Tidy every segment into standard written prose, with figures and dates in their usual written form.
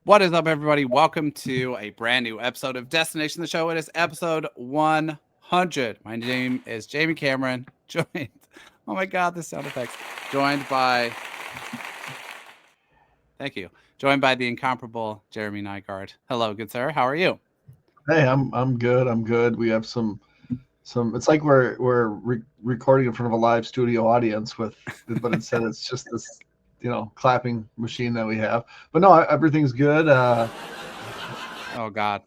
What is up, everybody? Welcome to a brand new episode of Destination the Show. It is episode 100. My name is Jamie Cameron, joined, oh my God, the sound effects, joined by, thank you, joined by the incomparable Jeremy Nygaard. Hello, good sir. How are you? Hey, I'm good. I'm good. We have some. It's like we're recording in front of a live studio audience but instead it's just this, clapping machine that we have. But no, everything's good. Oh God.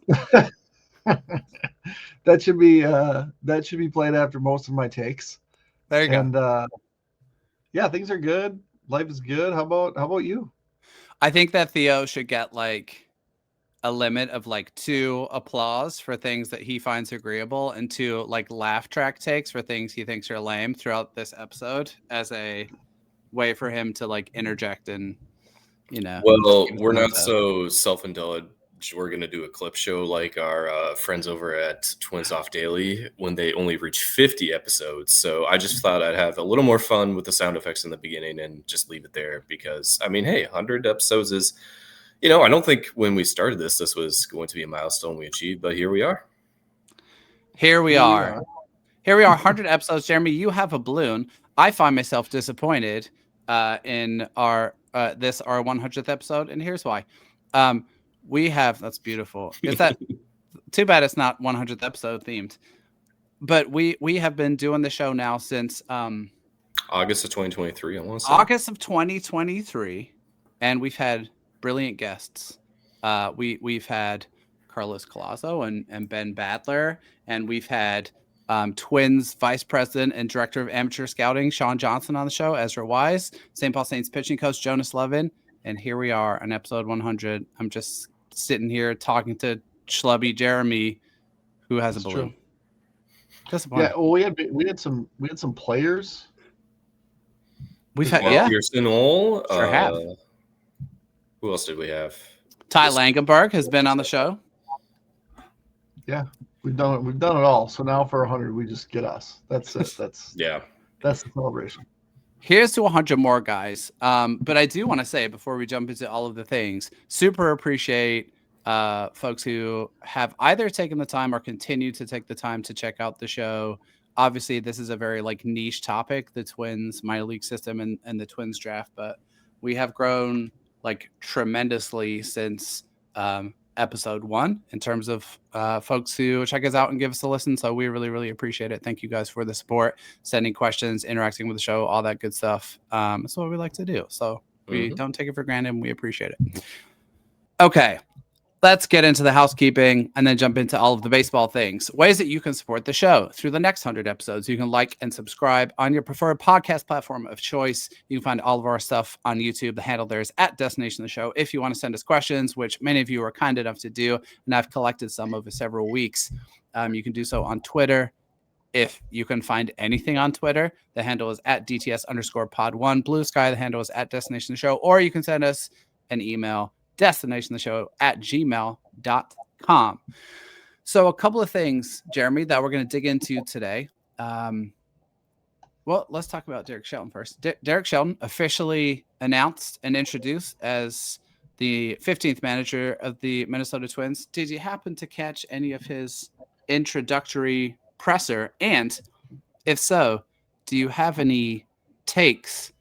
That should be played after most of my takes. There you go. And yeah, things are good. Life is good. How about you? I think that Theo should get like a limit of like 2 applause for things that he finds agreeable and 2 like laugh track takes for things he thinks are lame throughout this episode as a way for him to like interject and just Well, give we're some not insight. so self-indulgent. We're going to do a clip show like our friends over at Twins Off Daily when they only reach 50 episodes. So I just thought I'd have a little more fun with the sound effects in the beginning and just leave it there because, I mean, hey, 100 episodes is, I don't think when we started this was going to be a milestone we achieved, but here we are. Here we Here we are. are. Here we are, 100 episodes. Jeremy, you have a balloon. I find myself disappointed in our 100th episode, and here's why. Um, we have that's beautiful. Is that too bad it's not 100th episode themed? But we have been doing the show now since August of 2023, I want to say. August of 2023, and we've had brilliant guests. We've had Carlos Colazo and Ben Badler, and we've had Twins Vice President and Director of Amateur Scouting Sean Johnson on the show, Ezra Wise, St. Paul Saints pitching coach Jonas Levin, and here we are on episode 100. I'm just sitting here talking to Schlubby Jeremy, who has a That's balloon. true. Yeah. Disappointing. Well, we had some players We've as had Matt well. Pearson All. sure have. Who else did we have? Ty This- Langenberg has been on the show. Yeah, we've done it. We've done it all. So now for 100, we just get us. That's it. Yeah. That's the celebration. Here's to 100 more, guys. But I do want to say before we jump into all of the things, super appreciate folks who have either taken the time or continue to take the time to check out the show. Obviously, this is a very like niche topic, the Twins minor league system and the Twins draft, but we have grown like tremendously since episode 1 in terms of folks who check us out and give us a listen. So we really, really appreciate it. Thank you guys for the support, sending questions, interacting with the show, all that good stuff. That's what we like to do. So we don't take it for granted and we appreciate it. Okay. Let's get into the housekeeping and then jump into all of the baseball things. Ways that you can support the show through the next 100 episodes. You can like and subscribe on your preferred podcast platform of choice. You can find all of our stuff on YouTube. The handle there is at Destination the Show. If you want to send us questions, which many of you are kind enough to do, and I've collected some over several weeks, you can do so on Twitter. If you can find anything on Twitter, the handle is at DTS_pod1. Blue Sky, the handle is at Destination the Show. Or you can send us an email, destinationtheshow@gmail.com. So a couple of things, Jeremy, that we're going to dig into today. Well, let's talk about Derek Shelton first. Derek Shelton officially announced and introduced as the 15th manager of the Minnesota Twins. Did you happen to catch any of his introductory presser? And if so, do you have any takes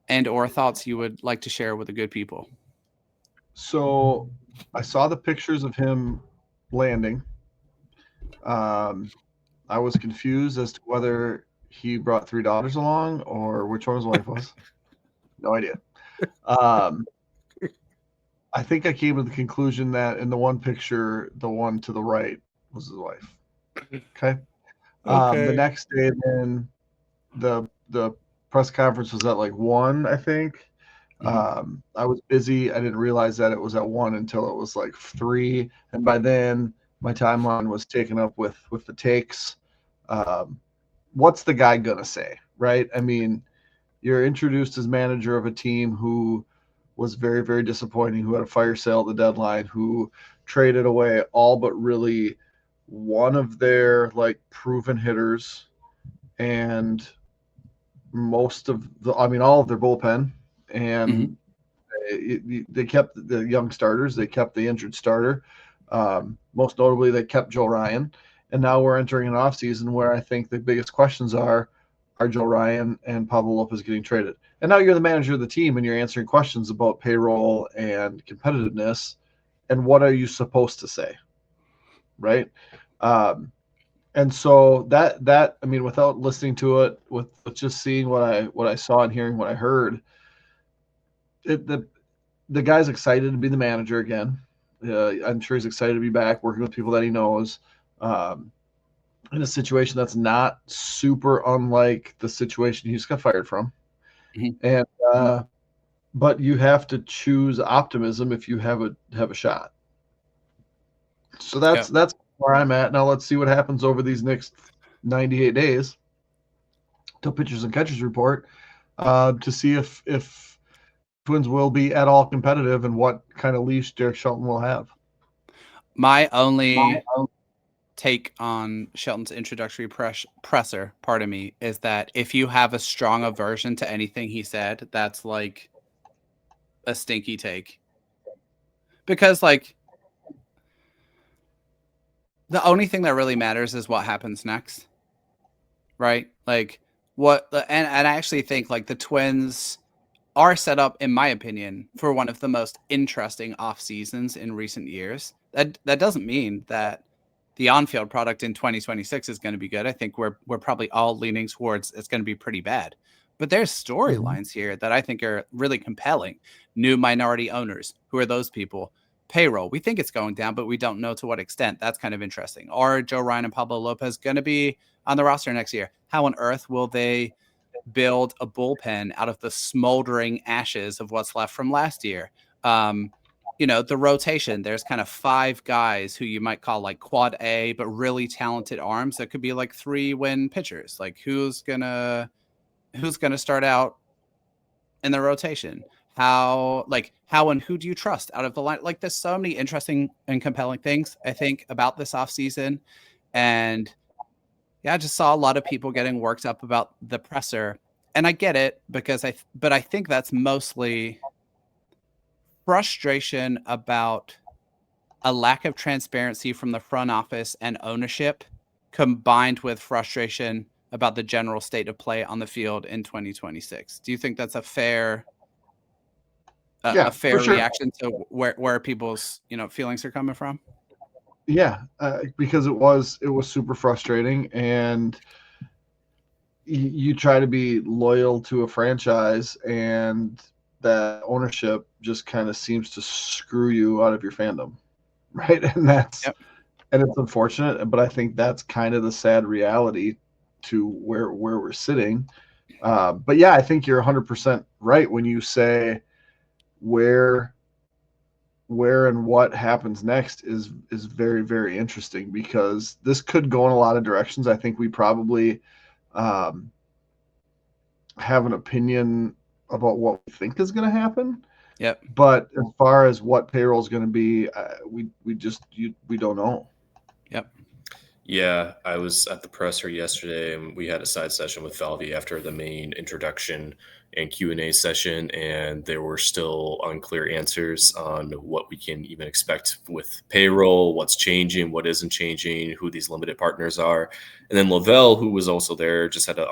and or thoughts you would like to share with the good people? So I saw the pictures of him landing. I was confused as to whether he brought 3 daughters along or which one his wife was. No idea. Um, I think I came to the conclusion that in the one picture, the one to the right was his wife. Okay. The next day, then the press conference was at like 1, I think. I was busy. I didn't realize that it was at 1 until it was like 3, and by then my timeline was taken up with the takes. What's the guy gonna say, right? I mean, you're introduced as manager of a team who was very, very disappointing, who had a fire sale at the deadline, who traded away all but really one of their like proven hitters and most of the, I mean, all of their bullpen, and They kept the young starters. They kept the injured starter. Most notably, they kept Joe Ryan. And now we're entering an offseason where I think the biggest questions are Joe Ryan and Pablo Lopez getting traded? And now you're the manager of the team and you're answering questions about payroll and competitiveness. And what are you supposed to say? Right. And so that I mean, without listening to it, with just seeing what I saw and hearing what I heard, the guy's excited to be the manager again. I'm sure he's excited to be back working with people that he knows. In a situation that's not super unlike the situation he just got fired from. Mhm. And but you have to choose optimism if you have a shot. So that's where I'm at. Now let's see what happens over these next 98 days till pitchers and catchers report to see if Twins will be at all competitive and what kind of leash Derek Shelton will have. My only take on Shelton's introductory presser, pardon me, is that if you have a strong aversion to anything he said, that's like a stinky take. Because like the only thing that really matters is what happens next. Right? Like what and I actually think like the Twins are set up, in my opinion, for one of the most interesting off seasons in recent years. That doesn't mean that the on-field product in 2026 is going to be good. I think we're probably all leaning towards it's going to be pretty bad. But there's storylines here that I think are really compelling. New minority owners. Who are those people? Payroll. We think it's going down, but we don't know to what extent. That's kind of interesting. Are Joe Ryan and Pablo Lopez going to be on the roster next year? How on earth will they build a bullpen out of the smoldering ashes of what's left from last year? The rotation, there's kind of 5 guys who you might call like quad A, but really talented arms that could be like 3-win pitchers. Like who's gonna start out in the rotation? How and who do you trust out of the line? Like there's so many interesting and compelling things I think about this offseason. And yeah, I just saw a lot of people getting worked up about the presser. And I get it because I think that's mostly frustration about a lack of transparency from the front office and ownership combined with frustration about the general state of play on the field in 2026. Do you think that's a fair For sure. reaction to where people's, feelings are coming from? Yeah, because it was super frustrating, and you try to be loyal to a franchise, and that ownership just kind of seems to screw you out of your fandom, right? And and it's unfortunate, but I think that's kind of the sad reality to where we're sitting. But yeah, I think you're 100% right when you say where and what happens next is very, very interesting, because this could go in a lot of directions. I think we probably have an opinion about what we think is going to happen. Yep. But as far as what payroll is going to be, we don't know. Yep. Yeah, I was at the presser yesterday, and we had a side session with Falvey after the main introduction and Q&A session, and there were still unclear answers on what we can even expect with payroll, what's changing, what isn't changing, who these limited partners are. And then Lavelle, who was also there, just had an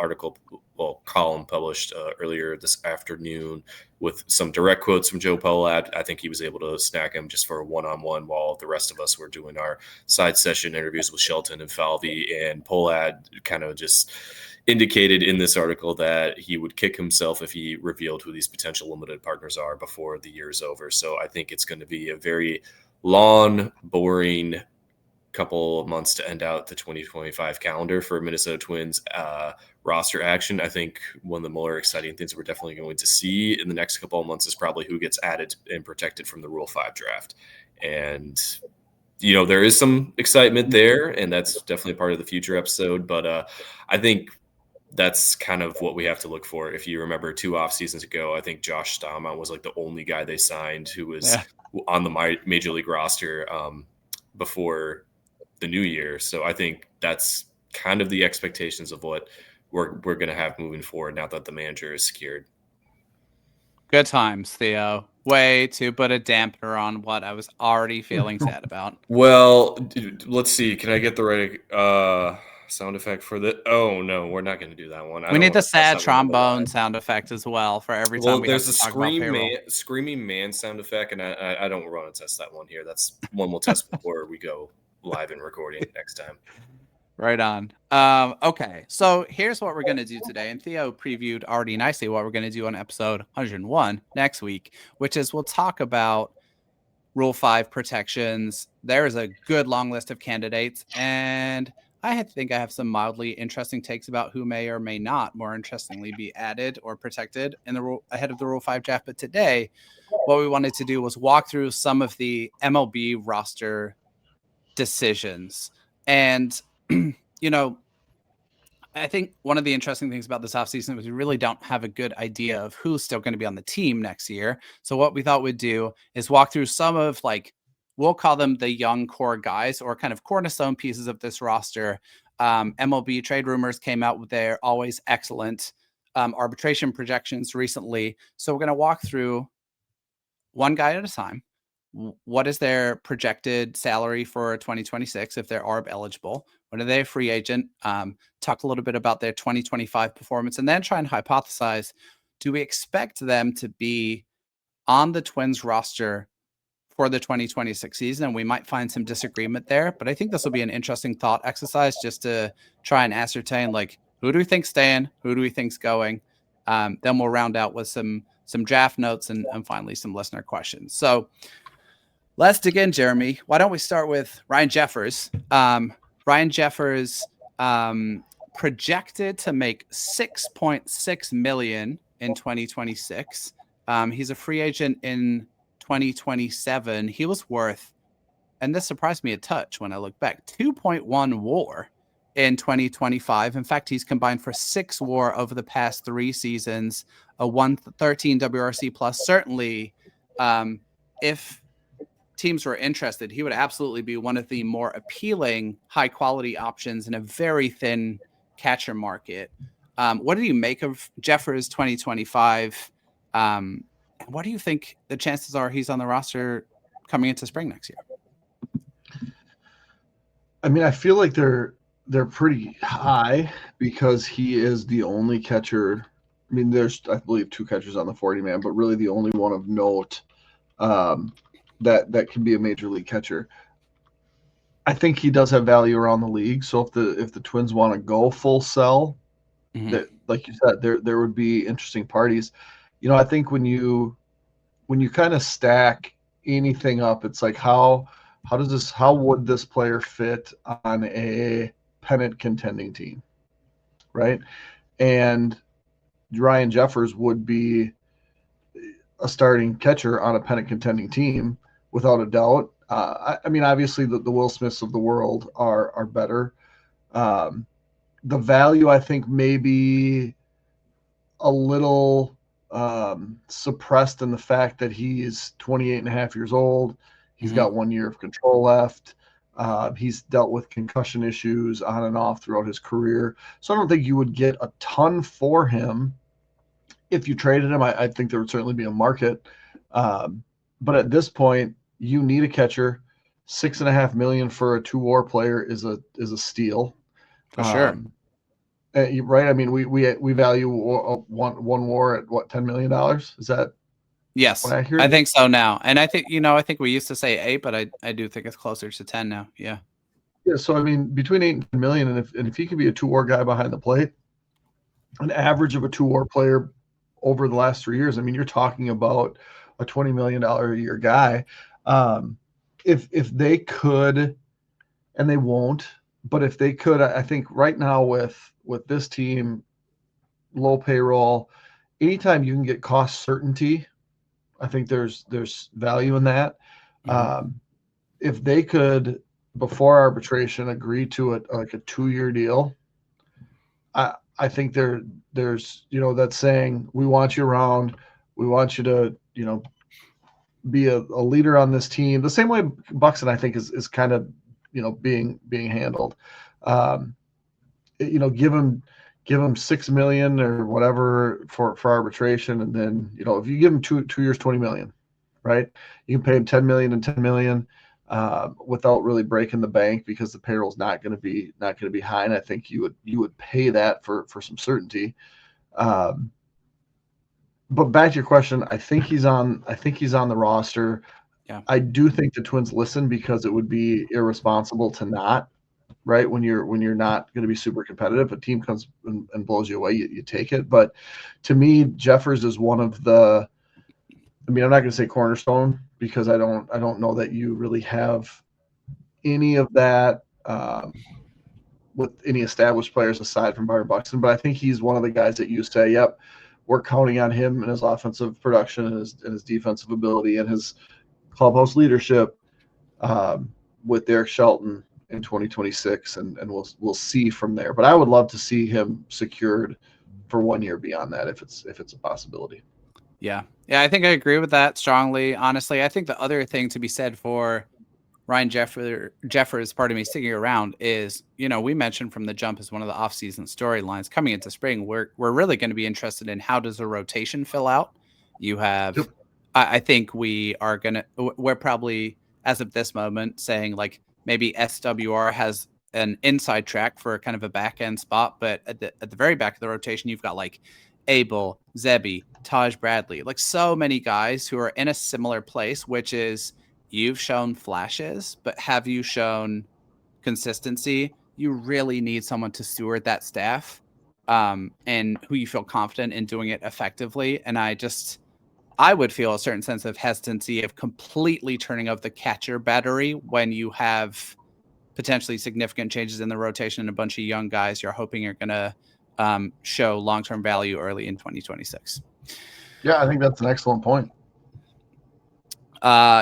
column published earlier this afternoon with some direct quotes from Joe Pohlad. I think he was able to snag him just for a one-on-one while the rest of us were doing our side session interviews with Shelton and Falvey. And Pohlad kind of just indicated in this article that he would kick himself if he revealed who these potential limited partners are before the year is over. So I think it's going to be a very long, boring couple of months to end out the 2025 calendar for Minnesota Twins roster action. I think one of the more exciting things we're definitely going to see in the next couple of months is probably who gets added and protected from the Rule 5 draft. And there is some excitement there, and that's definitely part of the future episode. But I think that's kind of what we have to look for. If you remember 2 off seasons ago, I think Josh Stamma was like the only guy they signed who was on the major league roster before the new year. So I think that's kind of the expectations of what we're going to have moving forward now that the manager is secured. Good times, Theo. way to put a dampener on what I was already feeling sad about. Well, let's see. Can I get the right sound effect for the? Oh no, we're not going to do that one. I We don't need want the to test sad that one on the trombone live. sound effect as well for every time Well, we have there's to a talk about payroll. screaming man sound effect, and I don't want to test that one here. That's one we'll test before we go live and recording next time. Right on. Okay, so here's what we're going to do today. And Theo previewed already nicely what we're going to do on episode 101 next week, which is we'll talk about Rule 5 protections. There is a good long list of candidates, and I think I have some mildly interesting takes about who may or may not more interestingly be added or protected in the rule ahead of the Rule 5 draft. But today, what we wanted to do was walk through some of the MLB roster decisions. And, you know, I think one of the interesting things about this offseason was we really don't have a good idea of who's still going to be on the team next year. So what we thought we'd do is walk through some of we'll call them the young core guys or kind of cornerstone pieces of this roster. MLB trade rumors came out with their always excellent arbitration projections recently. So we're going to walk through one guy at a time. What is their projected salary for 2026 if they're ARB eligible? When are they a free agent? Talk a little bit about their 2025 performance, and then try and hypothesize, do we expect them to be on the Twins roster for the 2026 season? And we might find some disagreement there, but I think this will be an interesting thought exercise just to try and ascertain, who do we think's staying? Who do we think's going? Then we'll round out with some draft notes and finally some listener questions. So let's dig in, Jeremy. Why don't we start with Ryan Jeffers? Ryan Jeffers projected to make $6.6 million in 2026. He's a free agent in 2027. He was worth, and this surprised me a touch when I look back, 2.1 WAR in 2025. In fact, he's combined for 6 WAR over the past 3 seasons, a 113 WRC plus. Certainly, if teams were interested, he would absolutely be one of the more appealing, high-quality options in a very thin catcher market. What do you make of Jeffers 2025? What do you think the chances are he's on the roster coming into spring next year? I mean, I feel like they're pretty high because he is the only catcher. I mean, there's, I believe, 2 catchers on the 40-man, but really the only one of note that can be a major league catcher. I think he does have value around the league. So if the Twins want to go full sell, that, like you said, there would be interesting parties. I think when you kind of stack anything up, it's like how would this player fit on a pennant contending team, right? And Ryan Jeffers would be a starting catcher on a pennant contending team without a doubt. I mean, obviously the Will Smiths of the world are better. The value, I think, may be a little suppressed in the fact that he's 28 and a half years old. He's got 1 year of control left. He's dealt with concussion issues on and off throughout his career. So I don't think you would get a ton for him. If you traded him, I think there would certainly be a market. But at this point, you need a catcher. $6.5 million for a 2 WAR player is a steal. For sure. Right? I mean, we value one WAR at what, $10 million? Is that yes? accurate? I think so now, and I think we used to say 8, but I do think it's closer to 10 now. Yeah. Yeah. So I mean, between 8 and 10 million, and if he could be a 2 WAR guy behind the plate, an average of a 2 WAR player over the last 3 years, I mean, you're talking about a $20 million a year guy. If they could, and they won't, but if they could, I think right now with this team, low payroll, anytime you can get cost certainty, I think there's value in that. If they could, before arbitration, agree to a 2-year deal, I think there's that's saying we want you around, we want you to be a leader on this team, the same way Buxton I think is kind of being handled. Give him $6 million or whatever for arbitration, and then if you give him 2 years, $20 million, right? You can pay him $10 million and $10 million without really breaking the bank because the payroll's not going to be high. And I think you would pay that for some certainty. But back to your question, I think he's on the roster. Yeah. I do think the Twins listen because it would be irresponsible to not, right? When you're not going to be super competitive, a team comes and blows you away, you take it. But to me, Jeffers is one of the, I mean, I'm not going to say cornerstone because I don't know that you really have any of that with any established players aside from Byron Buxton. But I think he's one of the guys that you say, yep, we're counting on him and his offensive production and his defensive ability and his clubhouse leadership with Derek Shelton in 2026, and we'll see from there. But I would love to see him secured for 1 year beyond that if it's a possibility. Yeah, I think I agree with that strongly. Honestly, I think the other thing to be said for Ryan Jeffers, sticking around is, we mentioned from the jump as one of the offseason storylines coming into spring. We're really going to be interested in how does the rotation fill out. You have, yep. I think we're probably, as of this moment, saying like maybe SWR has an inside track for kind of a back end spot, but at the very back of the rotation, you've got like Abel, Zebby, Taj Bradley, like so many guys who are in a similar place, which is you've shown flashes, but have you shown consistency? You really need someone to steward that staff and who you feel confident in doing it effectively. And I would feel a certain sense of hesitancy of completely turning off the catcher battery when you have potentially significant changes in the rotation and a bunch of young guys you're hoping are going to show long-term value early in 2026. Yeah, I think that's an excellent point.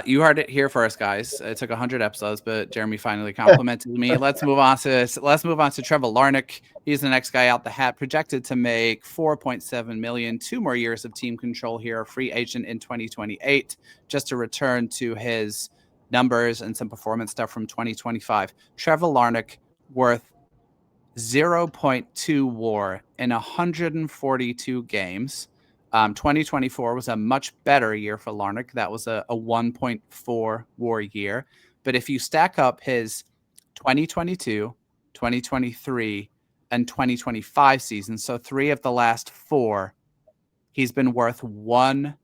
You heard it here first, guys. It took 100 episodes, but Jeremy finally complimented me. Let's move on to Trevor Larnach. He's the next guy out the hat, projected to make $4.7 million, 2 more years of team control here, a free agent in 2028, just to return to his numbers and some performance stuff from 2025. Trevor Larnach worth 0.2 WAR in 142 games. 2024 was a much better year for Larnach. That was a 1.4 WAR year. But if you stack up his 2022, 2023, and 2025 seasons, so 3 of the last 4, he's been worth 1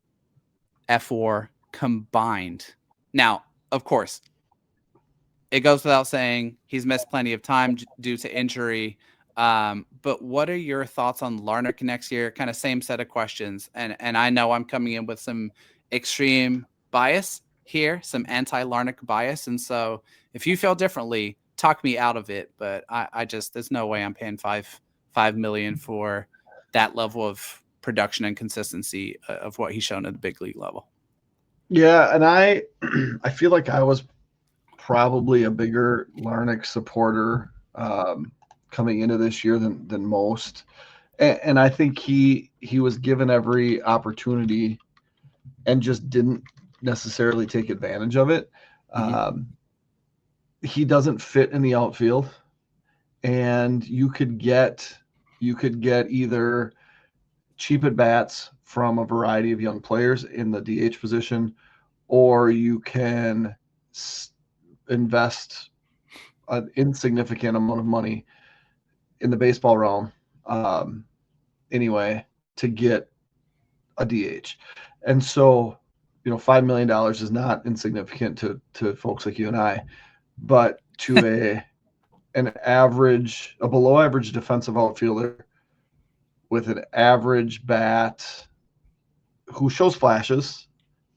FWAR combined. Now, of course, it goes without saying he's missed plenty of time due to injury. But what are your thoughts on Larnach next year? Kind of same set of questions. And I know I'm coming in with some extreme bias here, some anti-Larnach bias. And so if you feel differently, talk me out of it. But I just, there's no way I'm paying $5 million for that level of production and consistency of what he's shown at the big league level. Yeah. And I feel like I was probably a bigger Larnach supporter coming into this year than most. And I think he was given every opportunity and just didn't necessarily take advantage of it. Mm-hmm. He doesn't fit in the outfield, and you could get either cheap at bats from a variety of young players in the DH position, or you can invest an insignificant amount of money in the baseball realm anyway to get a DH. And so, $5 million is not insignificant to folks like you and I, but to a below average defensive outfielder with an average bat who shows flashes,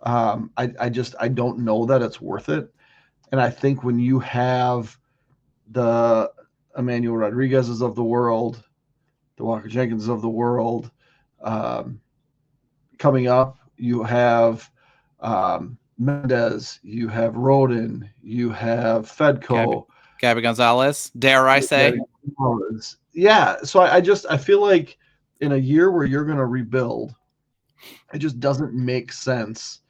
I don't know that it's worth it. And I think when you have the Emmanuel Rodriguez's of the world, the Walker Jenkins of the world coming up, you have Mendez, you have Rodin, you have Fedko, Gabby Gonzalez, dare I say? Yeah. So I feel like in a year where you're going to rebuild, it just doesn't make sense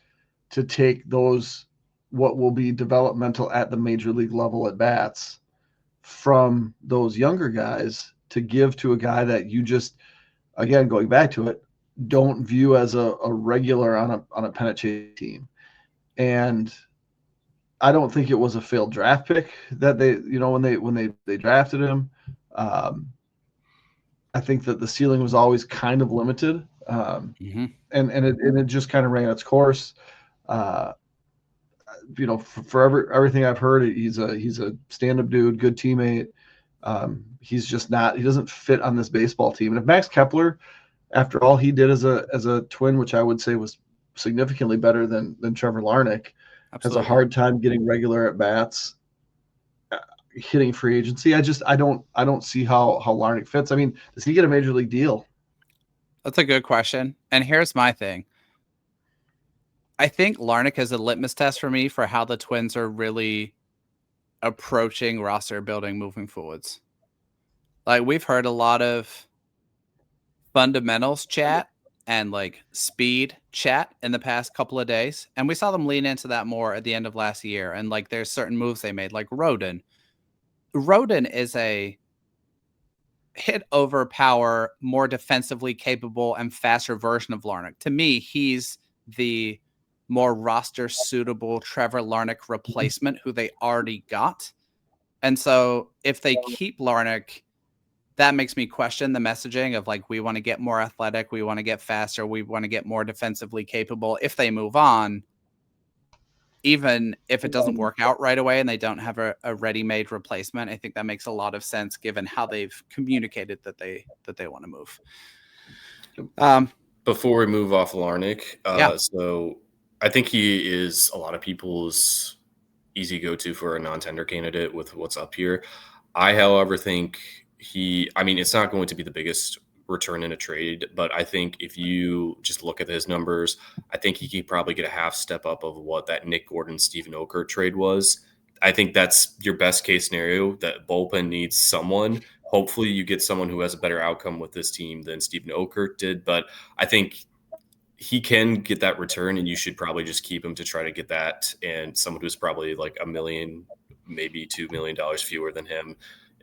to take those what will be developmental at the major league level at bats from those younger guys to give to a guy that you just, again, going back to it, don't view as a regular on a pennant chase team. And I don't think it was a failed draft pick that they, when they drafted him. I think that the ceiling was always kind of limited, and it just kind of ran its course. For everything I've heard, he's a stand-up dude, good teammate. He's just not. He doesn't fit on this baseball team. And if Max Kepler, after all he did as a Twin, which I would say was significantly better than Trevor Larnach, has a hard time getting regular at bats, hitting free agency. I don't see how Larnach fits. I mean, does he get a major league deal? That's a good question. And here's my thing. I think Larnach is a litmus test for me for how the Twins are really approaching roster building moving forwards. Like, we've heard a lot of fundamentals chat and like speed chat in the past couple of days, and we saw them lean into that more at the end of last year. And like, there's certain moves they made, like Rodon is a hit over power, more defensively capable and faster version of Larnach. To me, he's the more roster suitable Trevor Larnach replacement who they already got. And so if they keep Larnach, that makes me question the messaging of like, we want to get more athletic, we want to get faster, we want to get more defensively capable. If they move on, even if it doesn't work out right away and they don't have a ready-made replacement, I think that makes a lot of sense given how they've communicated that they want to move. Before we move off Larnach, so I think he is a lot of people's easy go-to for a non-tender candidate with what's up here. I, however, think it's not going to be the biggest return in a trade, but I think if you just look at his numbers, I think he could probably get a half step up of what that Nick Gordon, Stephen Okert trade was. I think that's your best case scenario, that bullpen needs someone. Hopefully you get someone who has a better outcome with this team than Stephen Okert did, but I think he can get that return, and you should probably just keep him to try to get that. And someone who's probably like $1 million, maybe $2 million fewer than him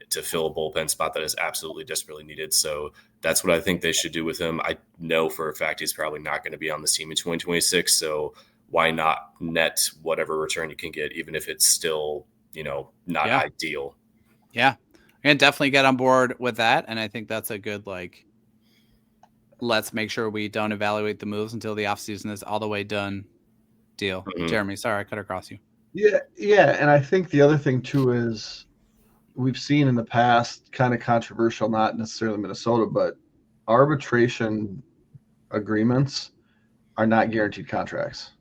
to fill a bullpen spot that is absolutely desperately needed. So that's what I think they should do with him. I know for a fact he's probably not going to be on the team in 2026. So why not net whatever return you can get, even if it's still, not ideal. Yeah. And definitely get on board with that. And I think that's a good, let's make sure we don't evaluate the moves until the offseason is all the way done deal. Mm-hmm. Jeremy, sorry, I cut across you. Yeah. And I think the other thing too is we've seen in the past, kind of controversial, not necessarily Minnesota, but arbitration agreements are not guaranteed contracts.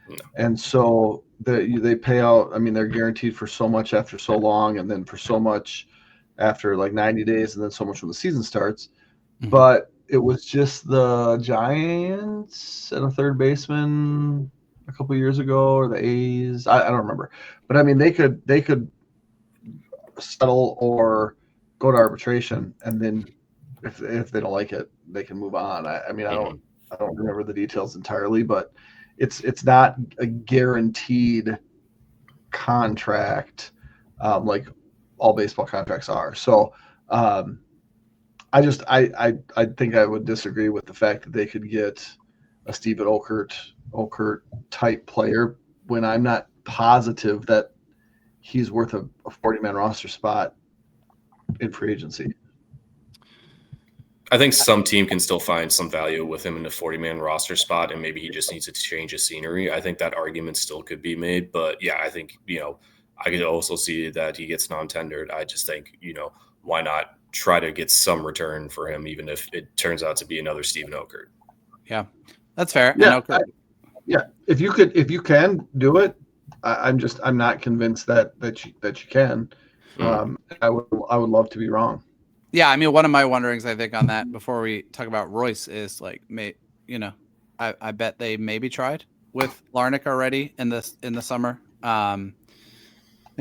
No. And so they pay out, they're guaranteed for so much after so long, and then for so much after like 90 days, and then so much when the season starts. Mm-hmm. But it was just the Giants and a third baseman a couple years ago, or the A's. I don't remember. But they could settle or go to arbitration, and then if they don't like it, they can move on. I don't remember the details entirely, but it's not a guaranteed contract like all baseball contracts are. So I think I would disagree with the fact that they could get a Stephen Okert type player when I'm not positive that he's worth a 40-man roster spot in free agency. I think some team can still find some value with him in the 40-man roster spot, and maybe he just needs to change his scenery. I think that argument still could be made. But, yeah, I think, I could also see that he gets non-tendered. I just think, why not try to get some return for him, even if it turns out to be another Stephen Okert. Yeah, that's fair. Yeah, if you can do it, I'm not convinced that you can. I would love to be wrong. Yeah, one of my wonderings, I think, on that before we talk about Royce is like, I bet they maybe tried with Larnach already in the summer. And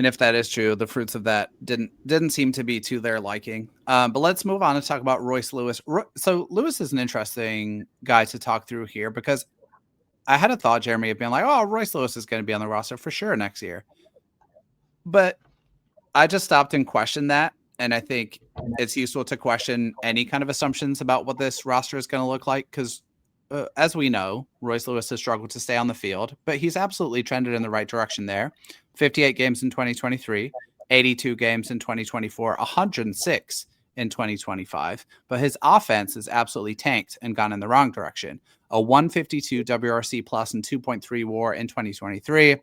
if that is true, the fruits of that didn't seem to be to their liking. But let's move on and talk about Royce Lewis. So Lewis is an interesting guy to talk through here, because I had a thought, Jeremy, of being like, oh, Royce Lewis is going to be on the roster for sure next year. But I just stopped and questioned that. And I think it's useful to question any kind of assumptions about what this roster is going to look like, because as we know, Royce Lewis has struggled to stay on the field, but he's absolutely trended in the right direction there. 58 games in 2023, 82 games in 2024, 106 in 2025. But his offense has absolutely tanked and gone in the wrong direction. A 152 WRC plus and 2.3 WAR in 2023.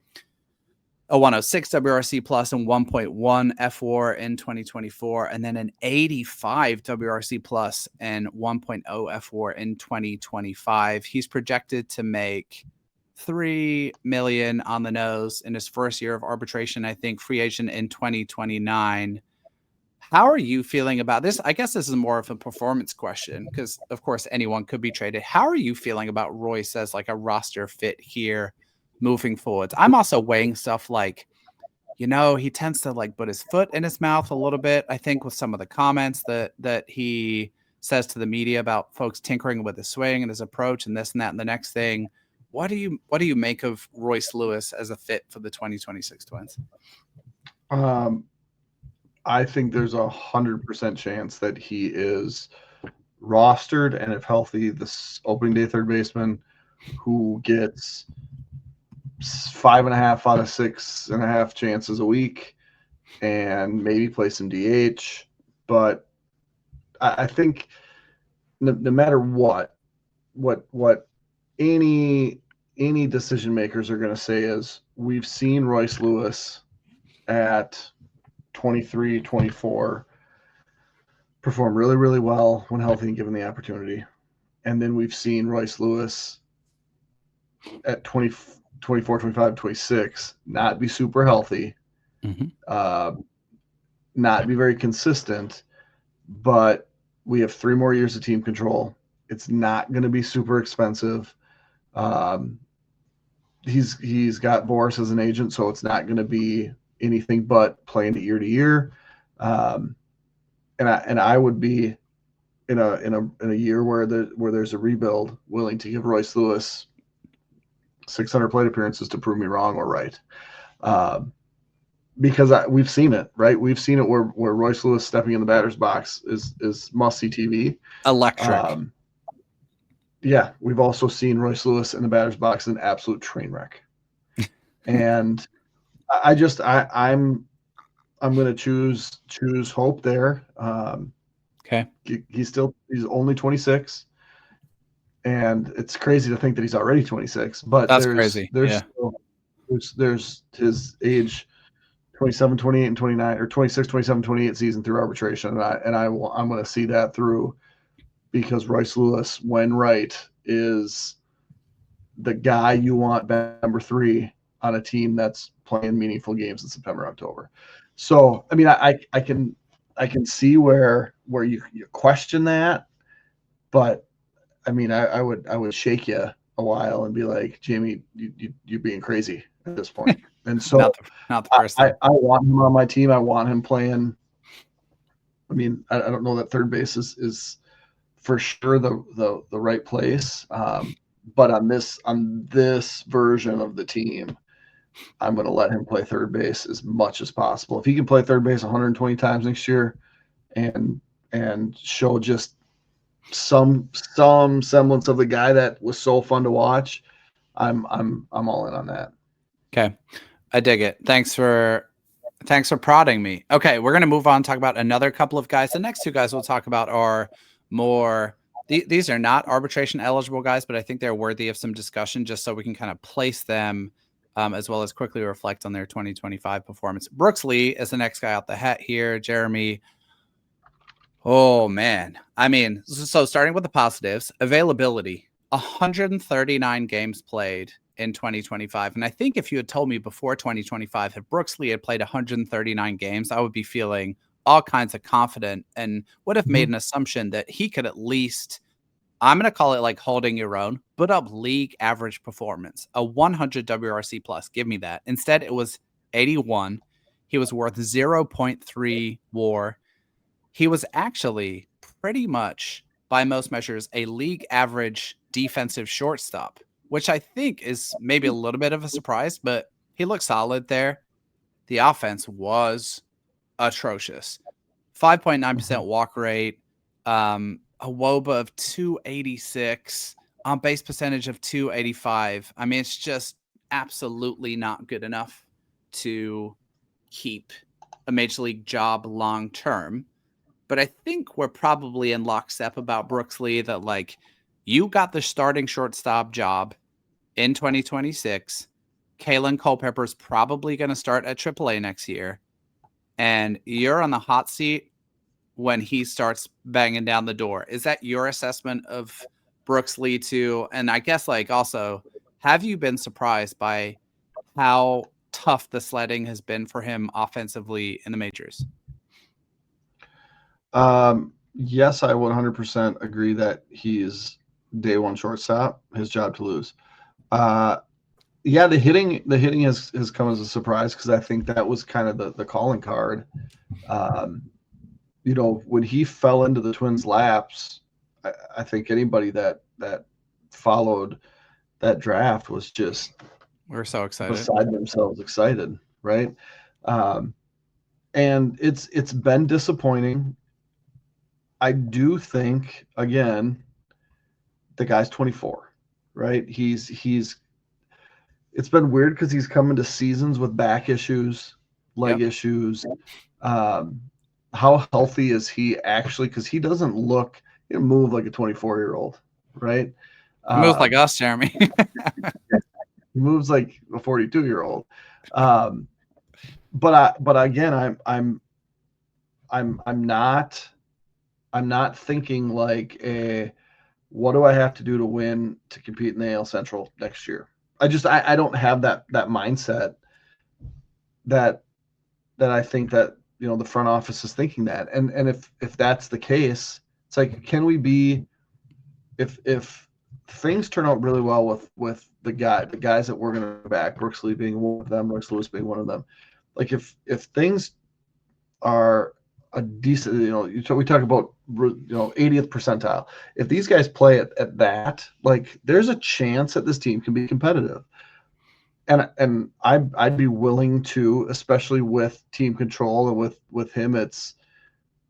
A 106 WRC plus and 1.1 FWAR in 2024, and then an 85 WRC plus and 1.0 FWAR in 2025. He's projected to make $3 million on the nose in his first year of arbitration. I think free agent in 2029. How are you feeling about this? I guess this is more of a performance question because, of course, anyone could be traded. How are you feeling about Royce as like a roster fit here moving forward? I'm also weighing stuff like, he tends to like put his foot in his mouth a little bit. I think with some of the comments that he says to the media about folks tinkering with his swing and his approach and this and that and the next thing. What do you make of Royce Lewis as a fit for the 2026 Twins? I think there's 100% chance that he is rostered, and if healthy, this opening day third baseman who gets 5.5 out of 6.5 chances a week and maybe play some DH. But I think no matter what any decision makers are going to say is, we've seen Royce Lewis at 23, 24 perform really, really well when healthy and given the opportunity. And then we've seen Royce Lewis at 24, 25, 26 not be super healthy, not be very consistent, but we have 3 more years of team control. It's not going to be super expensive. He's got Boris as an agent, so it's not going to be anything but playing it year to year. And I would be in a year where there's a rebuild willing to give Royce Lewis 600 plate appearances to prove me wrong or right. Because we've seen it, right? We've seen it where Royce Lewis stepping in the batter's box is must-see TV. Electric. Yeah, we've also seen Royce Lewis in the batter's box, an absolute train wreck. And I'm going to choose hope there. Okay. He's only 26, and it's crazy to think that he's already 26. But that's crazy. There's his age, 27, 28, and 29, or 26, 27, 28 season through arbitration, and I'm going to see that through, because Royce Lewis, when right, is the guy you want number 3 on a team that's playing meaningful games in September, October. So, I mean, I can see where you question that, but I mean, I would shake you a while and be like, Jamie, you're being crazy at this point. And so not the first I want him on my team. I want him playing. I mean, I don't know that third base is for sure the right place. But on this version of the team, I'm going to let him play third base as much as possible. If he can play third base 120 times next year and show just some semblance of the guy that was so fun to watch, I'm all in on that. Okay. I dig it. Thanks for prodding me. Okay, we're going to move on and talk about another couple of guys. The next 2 guys we'll talk about are more these are not arbitration eligible guys, but I think they're worthy of some discussion just so we can kind of place them as well as quickly reflect on their 2025 performance. Brooks Lee is the next guy out the hat here. Jeremy. Oh, man. I mean, so starting with the positives, availability, 139 games played in 2025. And I think if you had told me before 2025 that Brooks Lee had played 139 games, I would be feeling all kinds of confident and would have made an assumption that he could at least, I'm going to call it like holding your own, put up league average performance, a 100 WRC plus. Give me that. Instead, it was 81. He was worth 0.3 WAR. He was actually pretty much, by most measures, a league average defensive shortstop, which I think is maybe a little bit of a surprise, but he looked solid there. The offense was atrocious. 5.9% walk rate, a WOBA of 286, on base percentage of 285. I mean, it's just absolutely not good enough to keep a major league job long term. But I think we're probably in lockstep about Brooks Lee that, like, you got the starting shortstop job in 2026. Kalen Culpepper's probably going to start at AAA next year. And you're on the hot seat when he starts banging down the door. Is that your assessment of Brooks Lee too? And I guess, like, also, have you been surprised by how tough the sledding has been for him offensively in the majors? Yes, I 100% agree that he's day one shortstop, his job to lose. Yeah, the hitting has come as a surprise because I think that was kind of the calling card. When he fell into the Twins' laps, I think anybody that followed that draft was just We're so excited, beside themselves, excited, right? And it's been disappointing. I do think, again, the guy's 24, right? It's been weird because he's come into seasons with back issues, leg issues. How healthy is he actually? Because he doesn't move like a 24-year-old, right? He moves like us, Jeremy. He moves like a 42-year-old. But again, I'm not thinking like what do I have to do to win to compete in the AL Central next year? I don't have that mindset that I think that the front office is thinking that. And if that's the case, it's like, can we be, if things turn out really well with the guys that we're going to back, Brooks Lee being one of them, Royce Lewis being one of them, like if things are a decent, we talk about 80th percentile. If these guys play at that, like, there's a chance that this team can be competitive. And I'd be willing to, especially with team control and with him, it's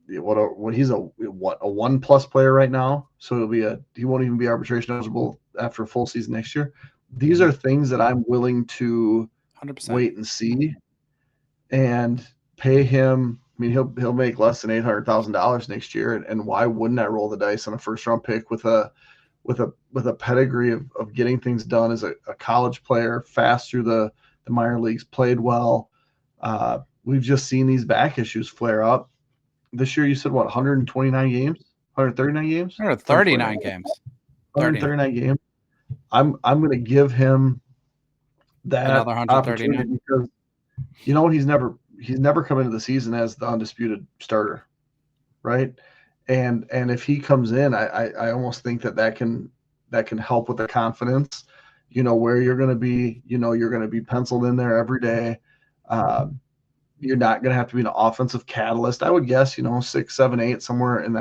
he's a 1+ player right now, so he won't even be arbitration eligible after a full season next year. These are things that I'm willing to 100%. wait and see and pay him. I mean, he'll make less than $800,000 next year, and why wouldn't I roll the dice on a first-round pick with a pedigree of getting things done as a college player, fast through the minor leagues, played well. We've just seen these back issues flare up. This year, you said, what, 129 games? 139 games? 139 games. 139 games. I'm going to give him that Another 139 opportunity because he's never come into the season as the undisputed starter, right? And if he comes in, I almost think that can help with the confidence, where you're going to be, you're going to be penciled in there every day. You're not going to have to be an offensive catalyst. I would guess, 6, 7, 8, somewhere in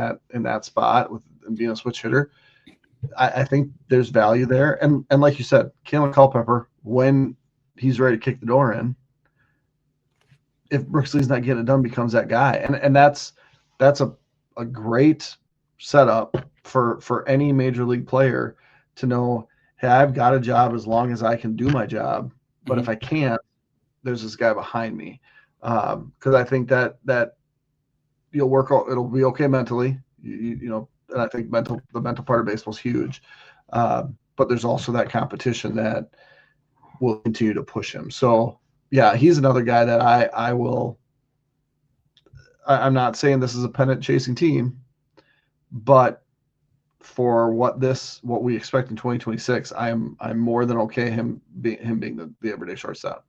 that spot with being a switch hitter. I think there's value there. And like you said, Kalen Culpepper, when he's ready to kick the door in, if Brooks Lee's not getting it done, becomes that guy. And that's a great setup for any major league player to know, hey, I've got a job as long as I can do my job. But if I can't, there's this guy behind me. Because I think that you'll work out, it'll be okay mentally, and I think the mental part of baseball is huge. But there's also that competition that will continue to push him. So yeah, he's another guy that I'm not saying this is a pennant chasing team, but for what we expect in 2026, I'm more than okay him being the everyday shortstop.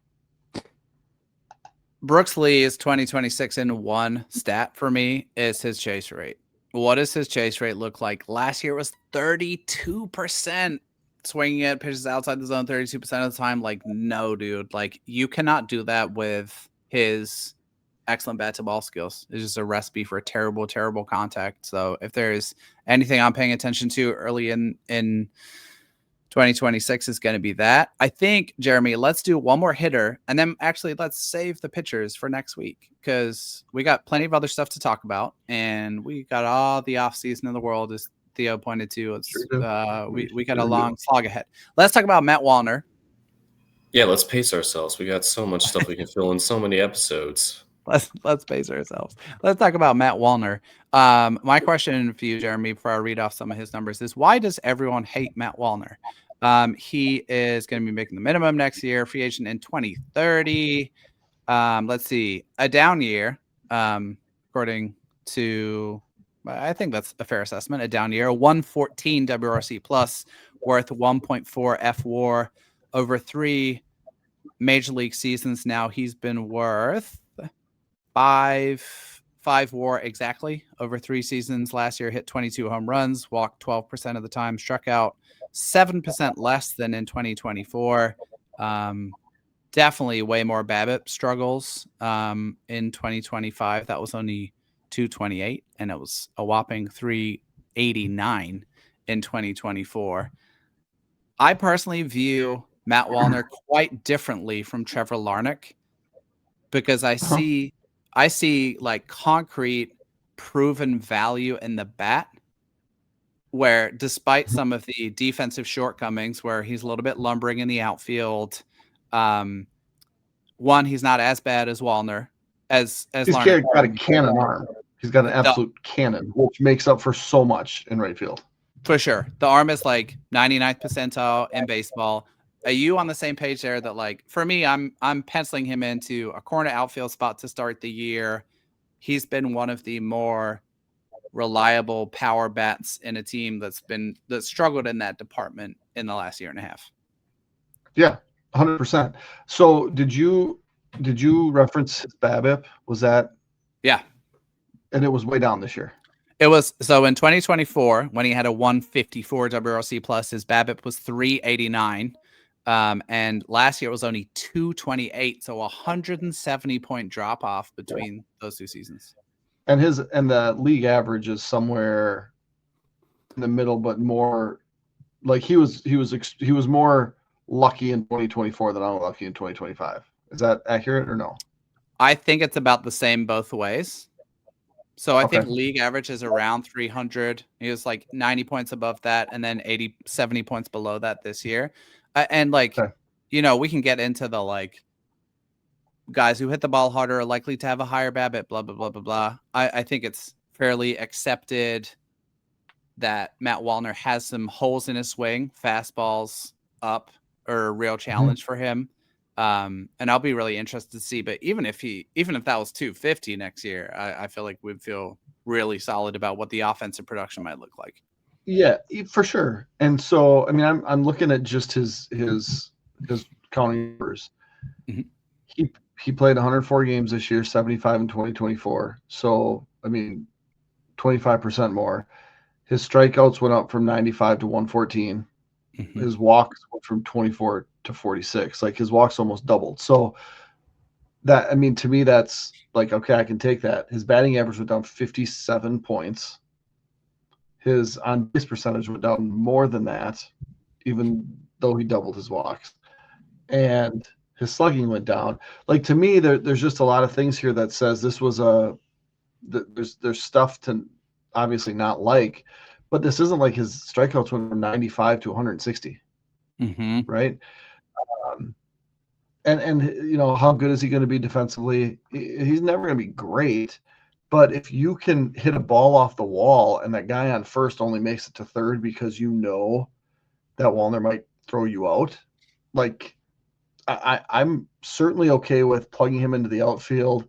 Brooks Lee's 2026 in one stat for me is his chase rate. What does his chase rate look like? Last year it was 32%. Swinging at pitches outside the zone 32% of the time. Like, no, dude. Like, you cannot do that with his excellent bat to ball skills. It's just a recipe for a terrible, terrible contact. So if there's anything I'm paying attention to early in 2026 is going to be that. I think, Jeremy, let's do one more hitter, and then actually let's save the pitchers for next week because we got plenty of other stuff to talk about, and we got all the offseason in the world. Theo pointed to. It's Sure do. we got a long slog ahead. Let's talk about Matt Wallner. Yeah, let's pace ourselves. We got so much stuff we can fill in so many episodes. Let's pace ourselves. Let's talk about Matt Wallner. My question for you, Jeremy, before I read off some of his numbers, is why does everyone hate Matt Wallner? He is going to be making the minimum next year, free agent in 2030. Let's see, a down year, according to, I think that's a fair assessment, a down year, 114 WRC plus, worth 1.4 F-WAR over 3 major league seasons. Now he's been worth five WAR exactly over 3 seasons. Last year hit 22 home runs, walked 12% of the time, struck out 7% less than in 2024. Definitely way more BABIP struggles in 2025. That was only 228, and it was a whopping 389 in 2024. I personally view Matt Wallner quite differently from Trevor Larnach because I see like concrete proven value in the bat, where despite some of the defensive shortcomings where he's a little bit lumbering in the outfield, one, he's not as bad as Wallner. He's got a cannon arm. He's got an absolute cannon, which makes up for so much in right field. For sure. The arm is like 99th percentile in baseball. Are you on the same page there that, like, for me, I'm penciling him into a corner outfield spot to start the year. He's been one of the more reliable power bats in a team that struggled in that department in the last year and a half. Yeah, 100%. So did you reference his BABIP? Was that? Yeah. And it was way down this year. It was, so in 2024, when he had a 154 WRC plus, his BABIP was 389. And last year it was only 228. So 170 point drop off between those 2 seasons. And the league average is somewhere in the middle, but more like he was more lucky in 2024 than unlucky in 2025. Is that accurate or no? I think it's about the same both ways. So I think league average is around 300. He was like 90 points above that, and then 70 points below that this year. And like, we can get into the like guys who hit the ball harder are likely to have a higher BABIP, blah, blah, blah, blah, blah. I think it's fairly accepted that Matt Wallner has some holes in his swing, fastballs up, or a real challenge for him. And I'll be really interested to see. But even if that was 250 next year, I feel like we'd feel really solid about what the offensive production might look like. Yeah, for sure. And so, I mean, I'm looking at just his counting numbers. Mm-hmm. He played 104 games this year, 75 in 2024. So, I mean, 25% more. His strikeouts went up from 95 to 114. Mm-hmm. His walks went from 24 to 46. Like, his walks almost doubled. So that, I mean, to me, that's like, okay, I can take that. His batting average went down 57 points. His on-base percentage went down more than that, even though he doubled his walks. And his slugging went down. Like, to me, there's just a lot of things here that says this was there's stuff to obviously not like, but this isn't like his strikeouts went from 95 to 160, right? And how good is he going to be defensively? He's never going to be great, but if you can hit a ball off the wall and that guy on first only makes it to third because you know that Wallner might throw you out, like, I'm certainly okay with plugging him into the outfield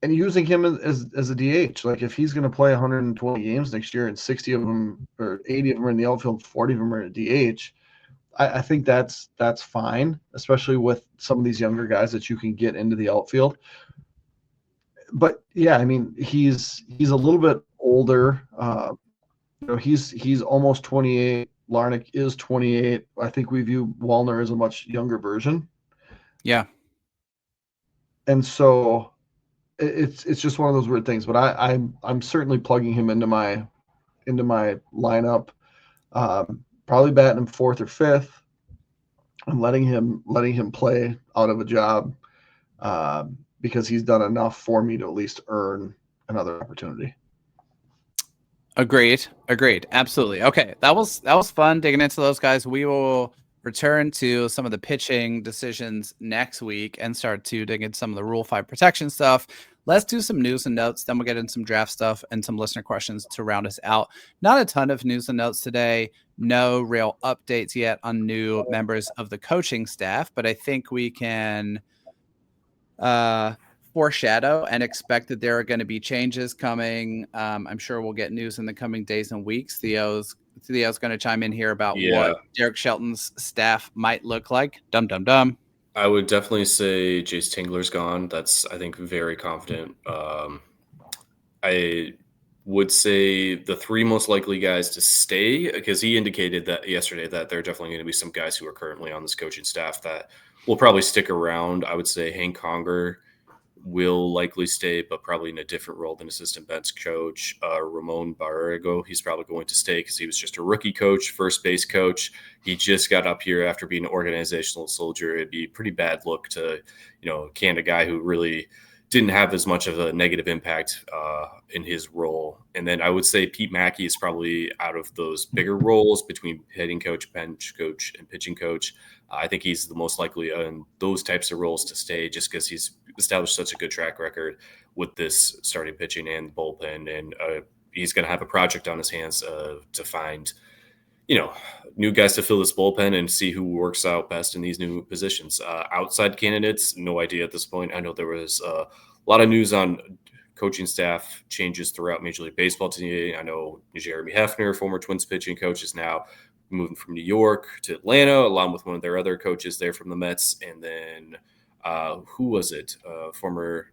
and using him as a DH. Like, if he's going to play 120 games next year and 60 of them or 80 of them are in the outfield, 40 of them are in a DH, I think that's fine, especially with some of these younger guys that you can get into the outfield. But yeah, I mean, he's a little bit older. He's almost 28. Larnach is 28. I think we view Wallner as a much younger version. Yeah. And so it's just one of those weird things. But I'm certainly plugging him into my lineup. Probably batting him 4th or 5th. I'm letting him play out of a job because he's done enough for me to at least earn another opportunity. Agreed. Absolutely. Okay, that was fun digging into those guys. We will return to some of the pitching decisions next week and start to dig into some of the Rule 5 protection stuff. Let's do some news and notes. Then we'll get into some draft stuff and some listener questions to round us out. Not a ton of news and notes today. No real updates yet on new members of the coaching staff, but I think we can foreshadow and expect that there are going to be changes coming. I'm sure we'll get news in the coming days and weeks. Theo's going to chime in here about what Derek Shelton's staff might look like. Dum. I would definitely say Jace Tingler's gone. That's, I think, very confident. I would say the three most likely guys to stay, because he indicated that yesterday that there are definitely going to be some guys who are currently on this coaching staff that will probably stick around. I would say Hank Conger will likely stay, but probably in a different role than assistant bench coach. Ramon Barrego, he's probably going to stay because he was just a rookie coach, first base coach. He just got up here after being an organizational soldier. It'd be a pretty bad look to, can a guy who really didn't have as much of a negative impact in his role. And then I would say Pete Mackey is probably out of those bigger roles between hitting coach, bench coach, and pitching coach. I think he's the most likely in those types of roles to stay just because he's established such a good track record with this starting pitching and bullpen. And he's going to have a project on his hands to find, new guys to fill this bullpen and see who works out best in these new positions. Outside candidates, no idea at this point. I know there was a lot of news on coaching staff changes throughout Major League Baseball today. I know Jeremy Hefner, former Twins pitching coach, is now moving from New York to Atlanta, along with one of their other coaches there from the Mets. And then who was it? Former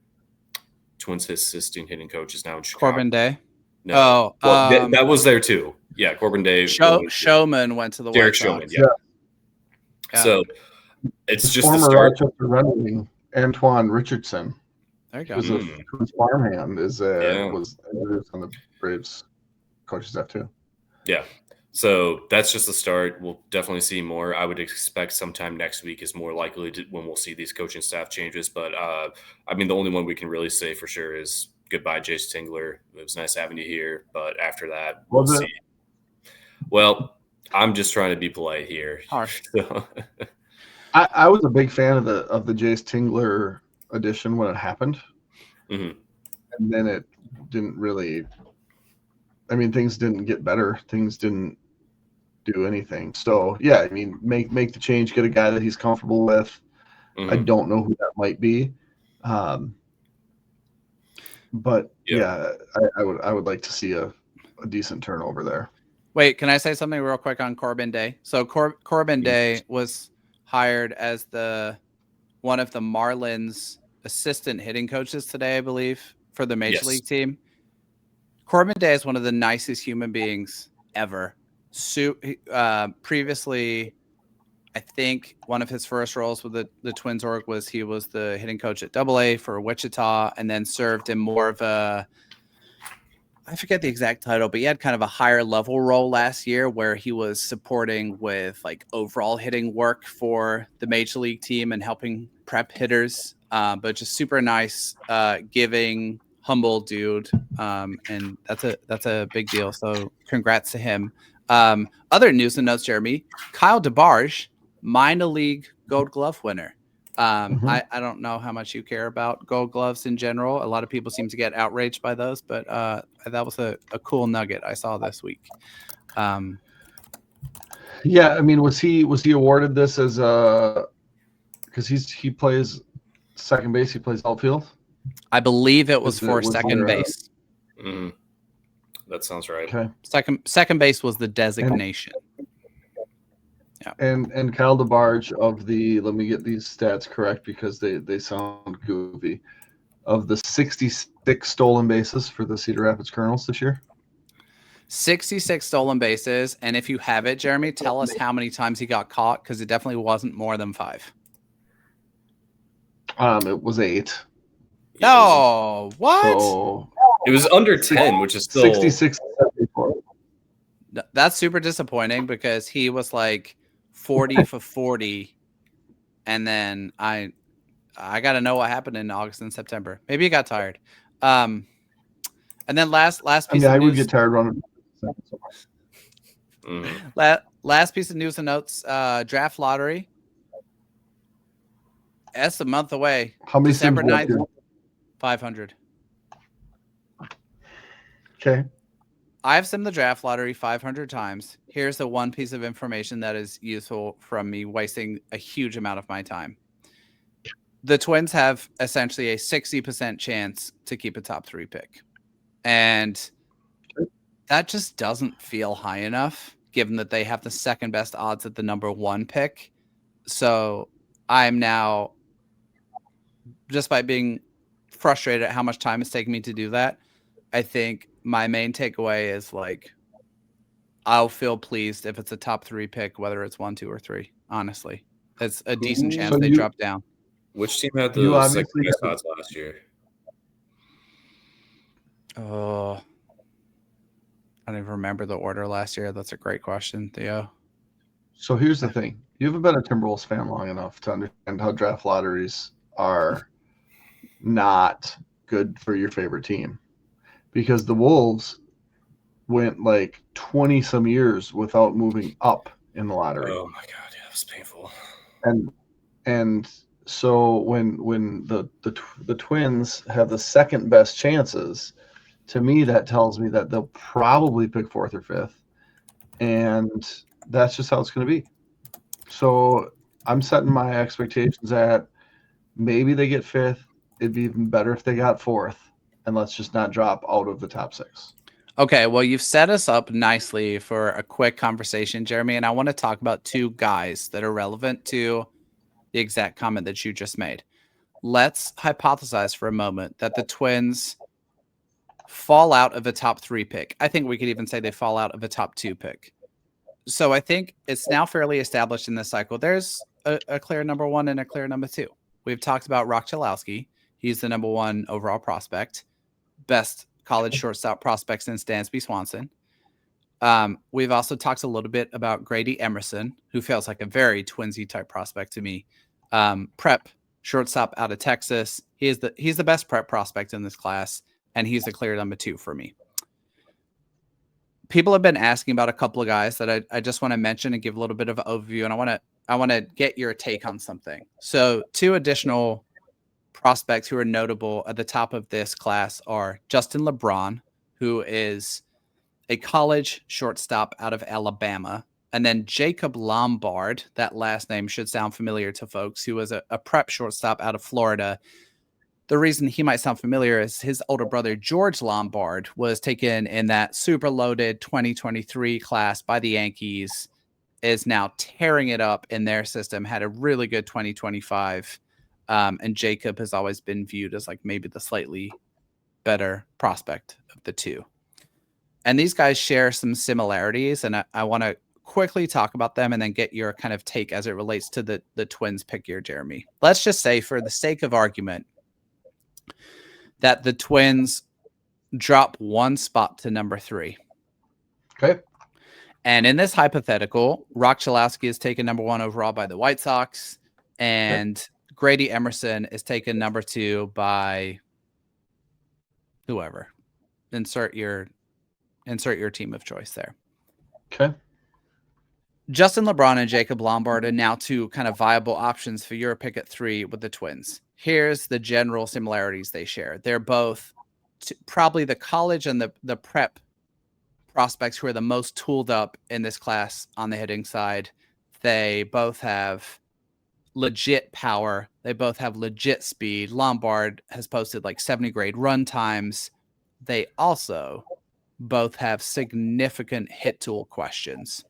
Twins assistant hitting coach is now in Chicago. Corbin Day. No. That was there too. Yeah, Corbin Day. Showman went to the Derek White Sox. Showman, yeah. So it's just former the start. Rochester Red Antoine Richardson. There you go. Who's a farmhand was on the Braves coaching staff too. Yeah. So that's just the start. We'll definitely see more. I would expect sometime next week is more likely when we'll see these coaching staff changes. But the only one we can really say for sure is goodbye, Jace Tingler. It was nice having you here. But after that, we'll see. Well, I'm just trying to be polite here. Harsh. So. I was a big fan of the Jace Tingler edition when it happened. Mm-hmm. And then it didn't really – things didn't get better. Things didn't do anything. So, yeah, make the change, get a guy that he's comfortable with. Mm-hmm. I don't know who that might be. But, I would like to see a decent turnover there. Wait, can I say something real quick on Corbin Day? So Corbin Day was hired as one of the Marlins assistant hitting coaches today, I believe, for the Major League team. Corbin Day is one of the nicest human beings ever. Previously, I think one of his first roles with the Twins org was he was the hitting coach at AA for Wichita, and then served in more of a, I forget the exact title, but he had kind of a higher level role last year where he was supporting with like overall hitting work for the Major League team and helping prep hitters. But just super nice, giving, humble dude. And that's a big deal. So congrats to him. Other news and notes, Jeremy. Kyle DeBarge, minor league Gold Glove winner. I don't know how much you care about Gold Gloves in general. A lot of people seem to get outraged by those, but that was a cool nugget I saw this week. Was he awarded this as because he plays second base, he plays outfield? I believe it was for second base. That sounds right. Okay. Second base was the designation. And Kyle DeBarge of the, let me get these stats correct because they sound goofy, of the 66 stolen bases for the Cedar Rapids Colonels this year. 66 stolen bases, and if you have it, Jeremy, tell us how many times he got caught, because it definitely wasn't more than 5. It was 8. No, what? So, it was under 10, which is still 66. That's super disappointing because he was like 40 for 40, and then I got to know what happened in August and September. Maybe he got tired. And then last piece. I of would news, get tired running thinking so much. Last piece of news and notes, draft lottery. That's a month away. How many December sims do you have 9th, here? 500. Okay. I've simmed the draft lottery 500 times. Here's the one piece of information that is useful from me wasting a huge amount of my time. The Twins have essentially a 60% chance to keep a top 3 pick. And that just doesn't feel high enough, given that they have the second best odds at the number 1 pick. So I'm now, just by being frustrated at how much time it's taking me to do that, I think my main takeaway is like, I'll feel pleased if it's a top 3 pick, whether it's 1, 2, or 3. Honestly, it's a decent chance So they you- drop down. Which team had You the obviously second best have- odds last year? Oh, I don't even remember the order last year. That's a great question, Theo. So here's the thing. You haven't been a Timberwolves fan long enough to understand how draft lotteries are not good for your favorite team. Because the Wolves went like 20 some years without moving up in the lottery. Oh my god, yeah, that was painful. And so when the Twins have the second best chances, to me that tells me that they'll probably pick 4th or 5th, and that's just how it's going to be. So I'm setting my expectations at maybe they get 5th. It'd be even better if they got 4th, and let's just not drop out of the top 6. Okay, well, you've set us up nicely for a quick conversation, Jeremy, and I want to talk about 2 guys that are relevant to the exact comment that you just made. Let's hypothesize for a moment that the Twins fall out of a top 3 pick. I think we could even say they fall out of a top 2 pick. So I think it's now fairly established in this cycle. There's a clear number 1 and a clear number 2. We've talked about Rock Chalowski. He's the number 1 overall prospect, best college shortstop prospect since Dansby Swanson. We've also talked a little bit about Grady Emerson, who feels like a very Twinsy type prospect to me. Prep shortstop out of Texas. He's the best prep prospect in this class, and he's the clear number 2 for me. People have been asking about a couple of guys that I just want to mention and give a little bit of an overview, and I want to get your take on something. So 2 additional prospects who are notable at the top of this class are Justin LeBron, who is a college shortstop out of Alabama, and then Jacob Lombard. That last name should sound familiar to folks, who was a prep shortstop out of Florida. The reason he might sound familiar is his older brother, George Lombard, was taken in that super loaded 2023 class by the Yankees, is now tearing it up in their system, had a really good 2025. And Jacob has always been viewed as like maybe the slightly better prospect of the 2. And these guys share some similarities, and I want to quickly talk about them and then get your kind of take as it relates to the Twins pick here, Jeremy. Let's just say, for the sake of argument, that the Twins drop 1 spot to number 3. Okay. And in this hypothetical, Rock Chalowski is taken number 1 overall by the White Sox, and Grady Emerson is taken number 2 by whoever. Insert your team of choice there. Okay. Justin LeBron and Jacob Lombard are now 2 kind of viable options for your pick at 3 with the Twins. Here's the general similarities they share. They're both probably the college and the prep prospects who are the most tooled up in this class on the hitting side. They both have legit power. They both have legit speed. Lombard has posted like 70 grade run times. They also both have significant hit tool questions.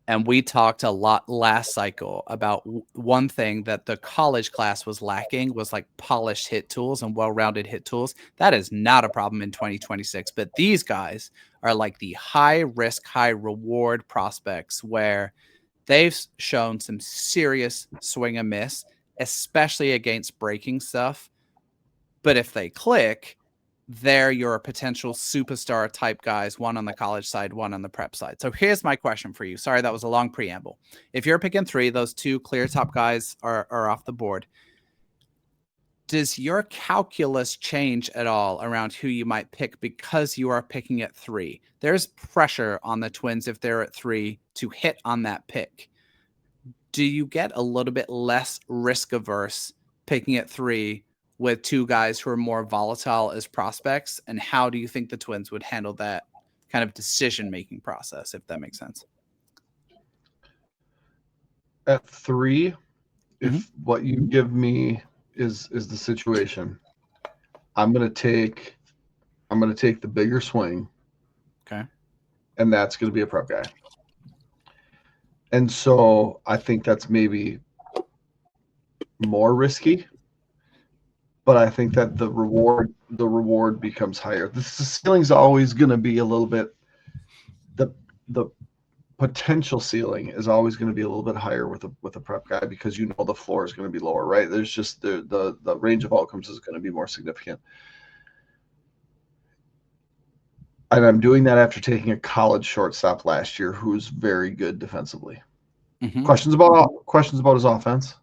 And we talked a lot last cycle about one thing that the college class was lacking was like polished hit tools and well-rounded hit tools. That is not a problem in 2026. But these guys are like the high risk, high reward prospects where they've shown some serious swing and miss, especially against breaking stuff. But if they click, they're your potential superstar type guys, one on the college side, one on the prep side. So here's my question for you. Sorry, that was a long preamble. If you're picking 3, those 2 clear top guys are off the board. does your calculus change at all around who you might pick because you are picking at 3? There's pressure on the Twins if they're at 3 to hit on that pick. Do you get a little bit less risk averse picking at 3 with 2 guys who are more volatile as prospects? And how do you think the Twins would handle that kind of decision-making process, if that makes sense? At 3, if what you give me is the situation, I'm gonna take the bigger swing. Okay. And that's gonna be a prep guy. And so I think that's maybe more risky, but I think that the reward becomes higher. The ceiling's always gonna be a little bit, the potential ceiling is always going to be a little bit higher with a prep guy, because the floor is going to be lower, right? There's just the range of outcomes is going to be more significant. And I'm doing that after taking a college shortstop last year who's very good defensively. Questions about his offense.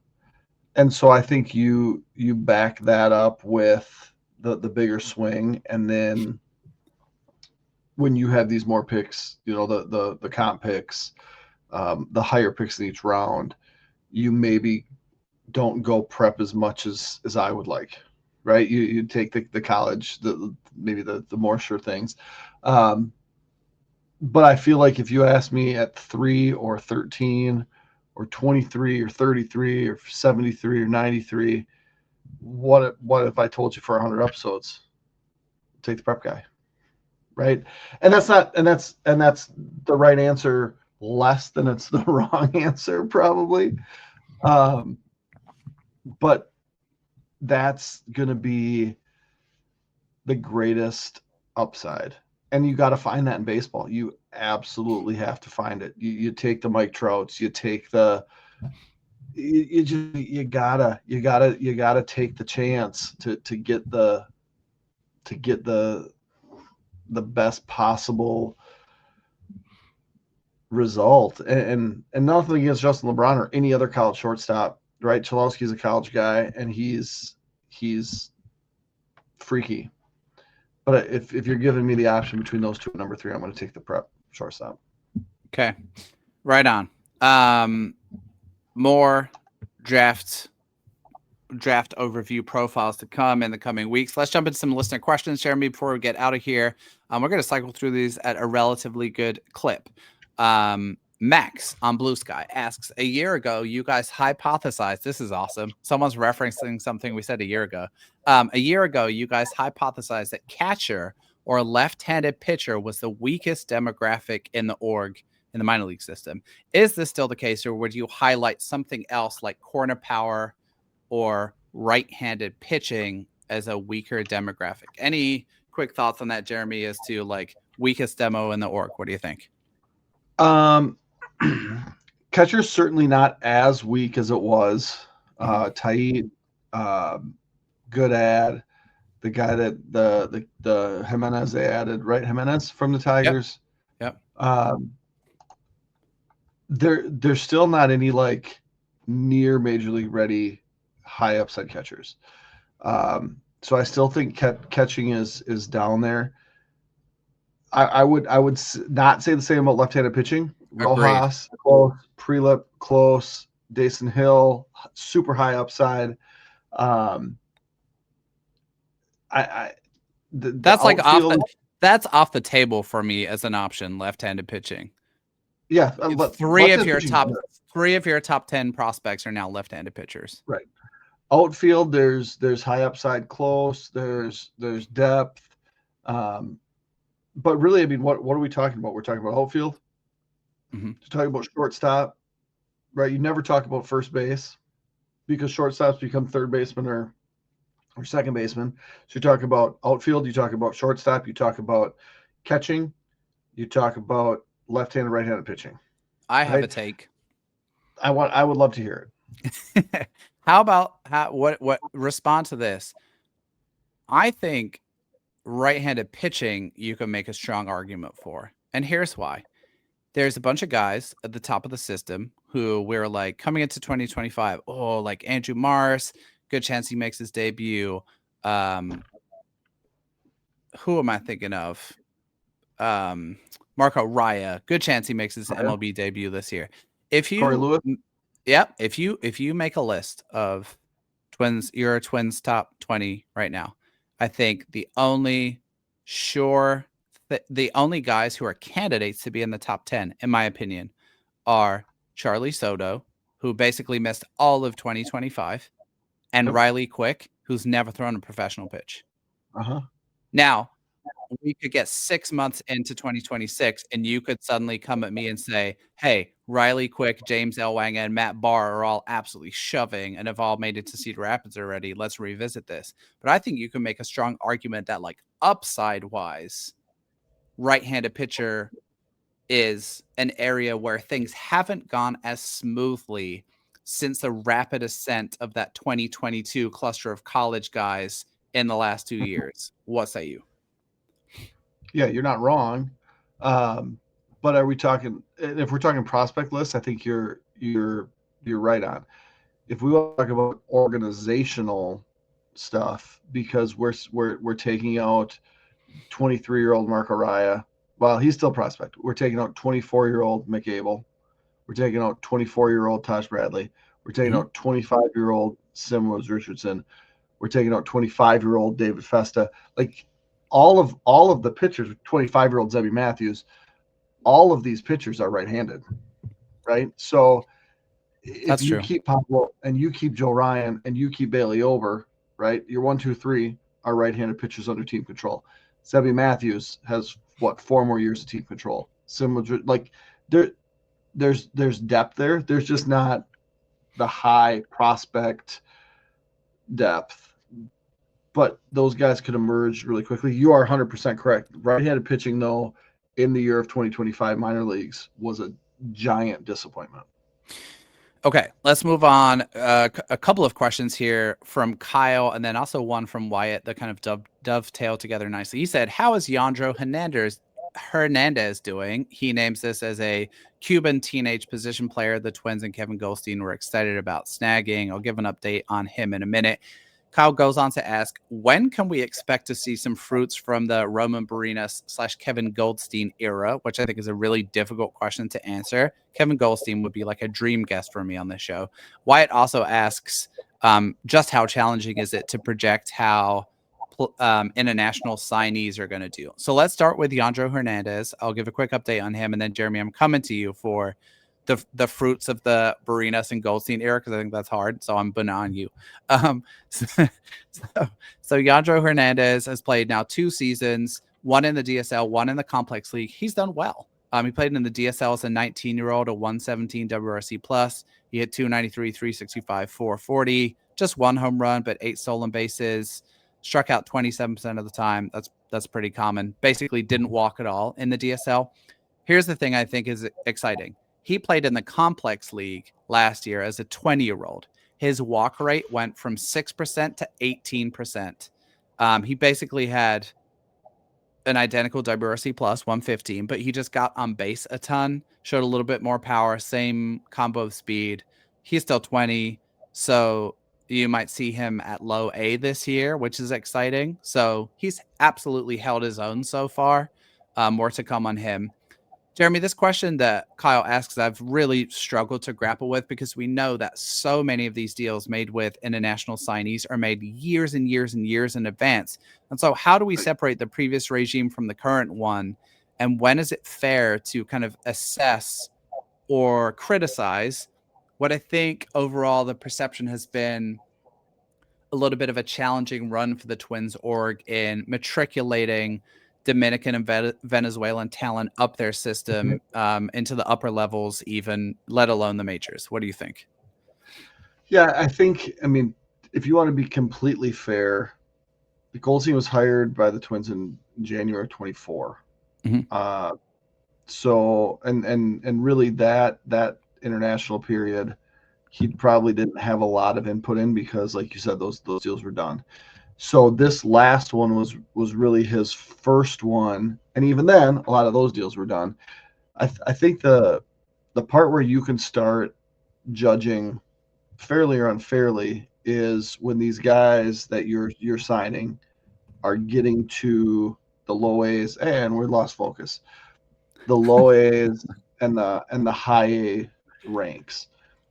And so I think you back that up with the bigger swing, and then when you have these more picks, the comp picks, the higher picks in each round, you maybe don't go prep as much as I would like, right? You take the college, maybe the more sure things. But I feel like if you ask me at 3 or 13 or 23 or 33 or 73 or 93, what if I told you for 100 episodes, take the prep guy? Right. And that's the right answer less than it's the wrong answer, probably. But that's going to be the greatest upside. And you got to find that in baseball. You absolutely have to find it. You take the Mike Trouts, you take you gotta take the chance to get the best possible result. And nothing against Justin LeBron or any other college shortstop, right? Chalowski's a college guy, and he's freaky. But if you're giving me the option between those two at number 3, I'm going to take the prep shortstop. Okay, right on. More draft overview profiles to come in the coming weeks. Let's jump into some listener questions, Jeremy, before we get out of here. We're going to cycle through these at a relatively good clip. Max on Blue Sky asks, a year ago, you guys hypothesized, this is awesome. Someone's referencing something we said a year ago. A year ago, you guys hypothesized that catcher or left-handed pitcher was the weakest demographic in the org in the minor league system. Is this still the case, or would you highlight something else like corner power or right-handed pitching as a weaker demographic? Any quick thoughts on that, Jeremy, as to like weakest demo in the org? What do you think? Catcher's certainly not as weak as it was. Taid, good ad. The guy that the Jimenez they added, right? Jimenez from the Tigers. Yep. There's still not any like near major league ready high upside catchers. So I still think catching is down there. I would not say the same about left-handed pitching. Rojas, close. Prelip, close. Dason Hill, super high upside. That's like that's off the table for me as an option, left-handed pitching. Yeah, three of your top 10 prospects are now left-handed pitchers. Right. Outfield, there's high upside, close. There's depth. But really, I mean, what are we talking about? We're talking about outfield. We're talking about shortstop, right? You never talk about first base because shortstops become third baseman or second baseman. So you talk about outfield, you talk about shortstop, you talk about catching, you talk about left-handed, right-handed pitching. I have a take. I would love to hear it. What respond to this? I think right-handed pitching you can make a strong argument for. And here's why. There's a bunch of guys at the top of the system who we're like coming into 2025, like Andrew Mars, Good chance he makes his debut. Who am I thinking of? Marco Raya. Good chance he makes his MLB debut this year. If Corey you, Lewis. if you make a list of your Twins top 20 right now, I think the only the only guys who are candidates to be in the top 10, in my opinion, are Charlie Soto, who basically missed all of 2025, and Riley Quick, who's never thrown a professional pitch. Now, we could get 6 months into 2026, and you could suddenly come at me and say, hey, Riley Quick, James Elwang, and Matt Barr are all absolutely shoving and have all made it to Cedar Rapids already. Let's revisit this. But I think you can make a strong argument that, like, upside-wise, right-handed pitcher is an area where things haven't gone as smoothly since the rapid ascent of that 2022 cluster of college guys in the last 2 years. What say you? Yeah, you're not wrong. But are we talking? If we're talking prospect lists, I think you're right on. If we want to talk about organizational stuff, because we're taking out 23-year-old Marco Raya. Well, he's still prospect. We're taking out 24-year-old Mick Abel. We're taking out 24-year-old Tosh Bradley. We're taking out 25-year-old Sim Rose Richardson. We're taking out 25-year-old David Festa. Like all of the pitchers, 25-year-old Zebby Matthews, all of these pitchers are right-handed, right? So if you keep Pablo and you keep Joe Ryan and you keep Bailey over, right? Your 1, 2, 3 are right-handed pitchers under team control. Zebby Matthews has 4 more years of team control. Similar, like there's depth there. There's just not the high prospect depth, but those guys could emerge really quickly. You are 100% correct. Right-handed pitching, though, in the year of 2025 minor leagues was a giant disappointment. Okay, let's move on. A couple of questions here from Kyle, and then also one from Wyatt that kind of dovetail together nicely. He said, how is Yandro Hernandez doing? He names this as a Cuban teenage position player the Twins and Kevin Goldstein were excited about snagging. I'll give an update on him in a minute. Kyle goes on to ask, when can we expect to see some fruits from the Roman Barinas / Kevin Goldstein era, which I think is a really difficult question to answer. Kevin Goldstein would be like a dream guest for me on this show. Wyatt also asks, just how challenging is it to project how international signees are going to do? So let's start with Yandro Hernandez. I'll give a quick update on him. And then, Jeremy, I'm coming to you for the fruits of the Barinas and Goldstein era, because I think that's hard. So I'm banana on you. So Yandro Hernandez has played now 2 seasons, 1 in the DSL, 1 in the complex league. He's done well. He played in the DSL as a 19-year-old, a 117 WRC plus. He hit 293, 365, 440, just 1 home run, but 8 stolen bases. Struck out 27% of the time. That's pretty common. Basically didn't walk at all in the DSL. Here's the thing I think is exciting. He played in the complex league last year as a 20-year-old. His walk rate went from 6% to 18%. He basically had an identical WRC plus 115, but he just got on base a ton, showed a little bit more power, same combo of speed. He's still 20, so you might see him at low A this year, which is exciting. So he's absolutely held his own so far. More to come on him. Jeremy, this question that Kyle asks, I've really struggled to grapple with, because we know that so many of these deals made with international signees are made years and years and years in advance. And so how do we separate the previous regime from the current one? And when is it fair to kind of assess or criticize what I think overall the perception has been a little bit of a challenging run for the Twins org in matriculating Dominican and Venezuelan talent up their system into the upper levels, even, let alone the majors. What do you think? Yeah, I mean, if you want to be completely fair, the Goldstein was hired by the Twins in January 24. So, and really that international period, he probably didn't have a lot of input in, because, like you said, those deals were done. So this last one was really his first one, and even then, a lot of those deals were done. I think the part where you can start judging fairly or unfairly is when these guys that you're signing are getting to the low A's, and we lost focus. The low A's and the high A ranks.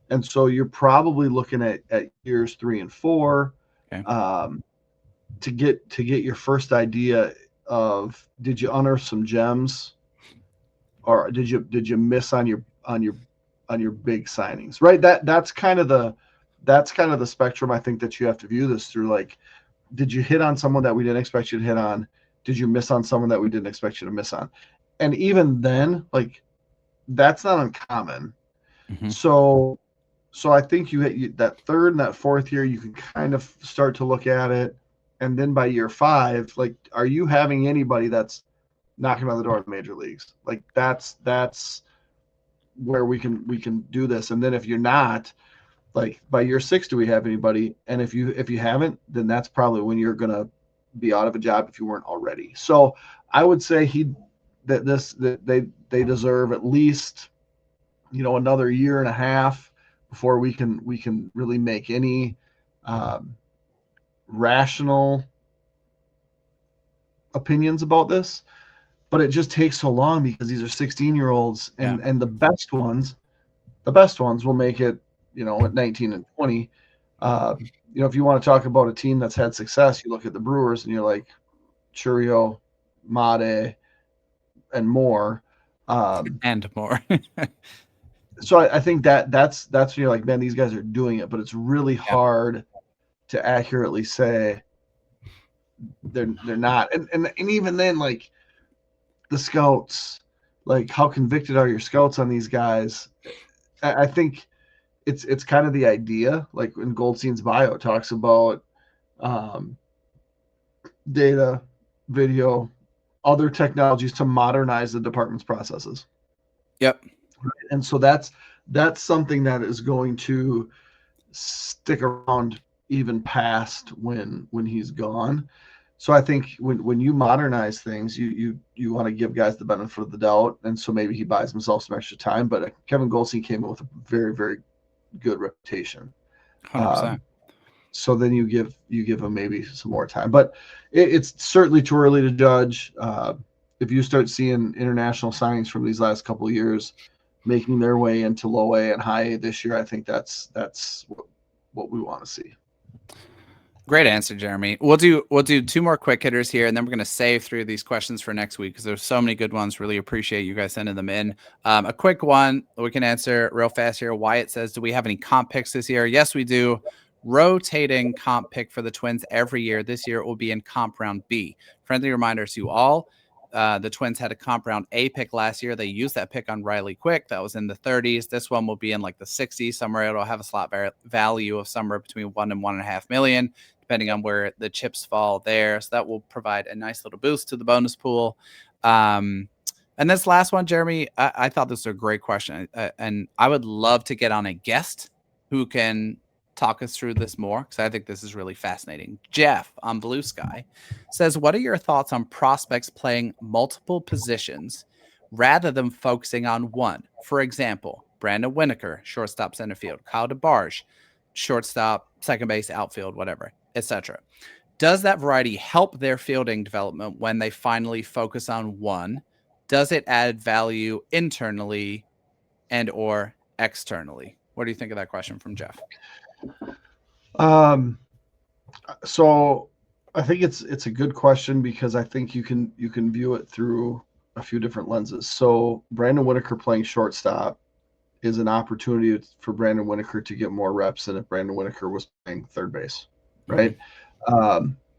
And so you're probably looking at years 3 and 4 to get your first idea of, did you unearth some gems, or did you miss on your big signings, right? That's kind of the spectrum I think that you have to view this through. Like, did you hit on someone that we didn't expect you to hit on? Did you miss on someone that we didn't expect you to miss on? And even then, like, that's not uncommon. Mm-hmm. So I think you that third and that fourth year, you can kind of start to look at it. And then by year 5, like, are you having anybody that's knocking on the door of the major leagues? Like, that's where we can do this. And then if you're not, like, by year 6, do we have anybody? And if you haven't, then that's probably when you're gonna be out of a job if you weren't already. So I would say they deserve at least, another year and a half before we can really make any rational opinions about this. But it just takes so long because these are 16-year-olds, and the best ones will make it, at 19 and 20. If you want to talk about a team that's had success, you look at the Brewers and you're like, Churio, Made, and more. And more. So I think that's when you're like, man, these guys are doing it, but it's really hard to accurately say they're not. And even then, like, the scouts, like, how convicted are your scouts on these guys? I think it's kind of the idea, like in Goldstein's bio, it talks about data, video, other technologies to modernize the department's processes. Yep. And so that's something that is going to stick around even past when he's gone. So I think when you modernize things, you want to give guys the benefit of the doubt, and so maybe he buys himself some extra time. But Kevin Goldstein came in with a very, very good reputation. 100%. So then you give him maybe some more time, but it's certainly too early to judge. If you start seeing international signings from these last couple of years making their way into low A and high A this year, I think that's what we want to see. Great answer, Jeremy. We'll do 2 more quick hitters here, and then we're going to save 3 of these questions for next week because there's so many good ones. Really appreciate you guys sending them in. A quick one we can answer real fast here. Wyatt says, do we have any comp picks this year? Yes, we do. Rotating comp pick for the Twins every year. This year it will be in comp round B. Friendly reminder to you all. The Twins had a comp round A pick last year. They used that pick on Riley Quick. That was in the 30s. This one will be in like the 60s somewhere. It'll have a slot value of somewhere between $1 and $1.5 million, depending on where the chips fall there. So that will provide a nice little boost to the bonus pool. And this last one, Jeremy, I thought this was a great question. And I would love to get on a guest who can talk us through this more, because I think this is really fascinating. Jeff on Blue Sky says, what are your thoughts on prospects playing multiple positions rather than focusing on one? For example, Brandon Winokur, shortstop, center field; Kyle DeBarge, shortstop, second base, outfield, whatever, etc. Does that variety help their fielding development when they finally focus on one? Does it add value internally and or externally? What do you think of that question from Jeff? So I think it's a good question because I think you can view it through a few different lenses. So Brandon Winokur playing shortstop is an opportunity for Brandon Winokur to get more reps than if Brandon Winokur was playing third base, right?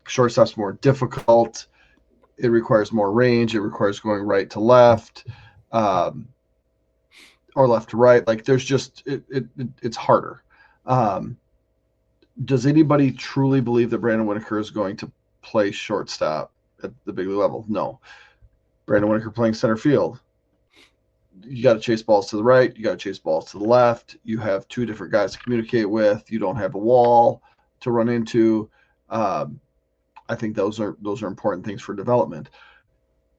Shortstop's more difficult. It requires more range. It requires going right to left, or left to right. Like, there's just it's harder. Does anybody truly believe that Brandon Winokur is going to play shortstop at the big league level? No. Brandon Winokur playing center field. You got to chase balls to the right. You got to chase balls to the left. You have 2 different guys to communicate with. You don't have a wall to run into. I think those are important things for development.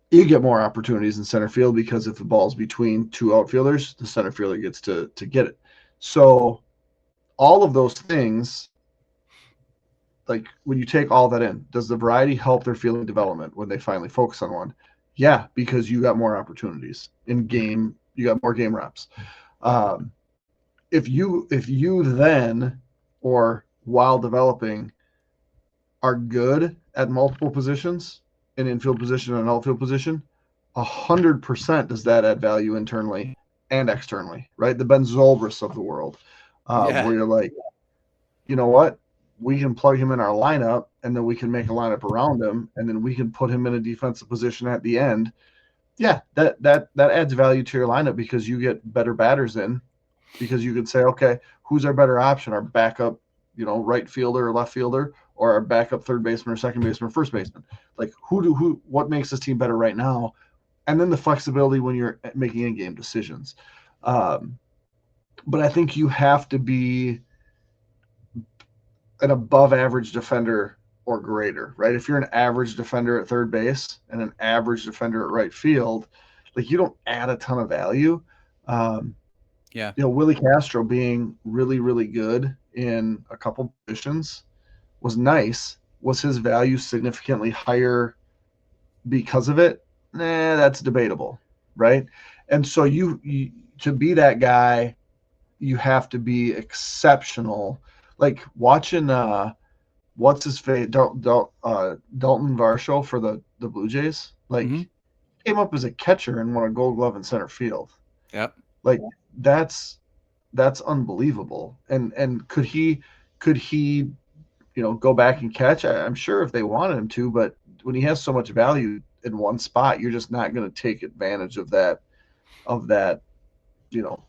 You get more opportunities in center field because if the ball's between 2 outfielders, the center fielder gets to get it. So all of those things like when you take all that in, does the variety help their fielding development when they finally focus on one? Yeah, because you got more opportunities in game, you got more game reps. If you then, or while developing, are good at multiple positions, an infield position and an outfield position, 100% does that add value internally and externally, right? The Ben Zobrist of the world, where you're like, you know what? We can plug him in our lineup, and then we can make a lineup around him, and then we can put him in a defensive position at the end. Yeah, that adds value to your lineup because you get better batters in, because you could say, okay, who's our better option? Our backup, right fielder or left fielder, or our backup third baseman or second baseman or first baseman. Like what makes this team better right now? And then the flexibility when you're making in-game decisions. But I think you have to be an above average defender or greater, right? If you're an average defender at third base and an average defender at right field, like you don't add a ton of value. Willie Castro being really, really good in a couple positions was nice. Was his value significantly higher because of it? That's debatable, right? And so you to be that guy, you have to be exceptional. Like watching what's his face, Dalton Varsho for the Blue Jays. Like came up as a catcher and won a Gold Glove in center field. Yep. Like that's unbelievable. And could he go back and catch? I'm sure if they wanted him to, but when he has so much value in one spot, you're just not going to take advantage of that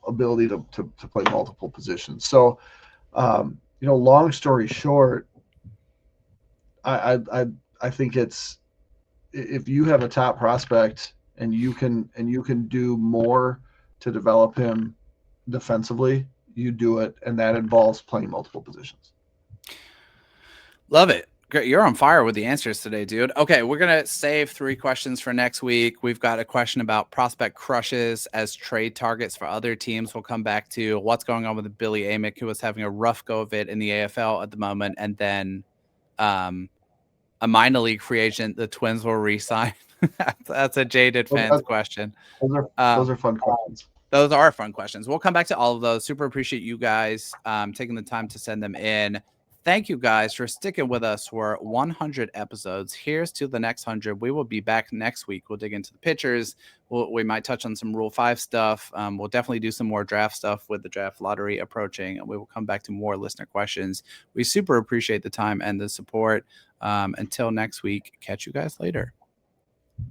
ability to play multiple positions. So long story short, I think it's, if you have a top prospect and you can do more to develop him defensively, you do it, and that involves playing multiple positions. Love it. Great. You're on fire with the answers today, dude. Okay, we're going to save 3 questions for next week. We've got a question about prospect crushes as trade targets for other teams. We'll come back to what's going on with Billy Amick, who was having a rough go of it in the AFL at the moment, and then a minor league free agent the Twins will re-sign. That's a jaded fans question. Those are fun questions. Those are fun questions. We'll come back to all of those. Super appreciate you guys taking the time to send them in. Thank you guys for sticking with us for 100 episodes. Here's to the next 100. We will be back next week. We'll dig into the pitchers. We might touch on some Rule 5 stuff. We'll definitely do some more draft stuff with the draft lottery approaching, and we will come back to more listener questions. We super appreciate the time and the support. Until next week, catch you guys later.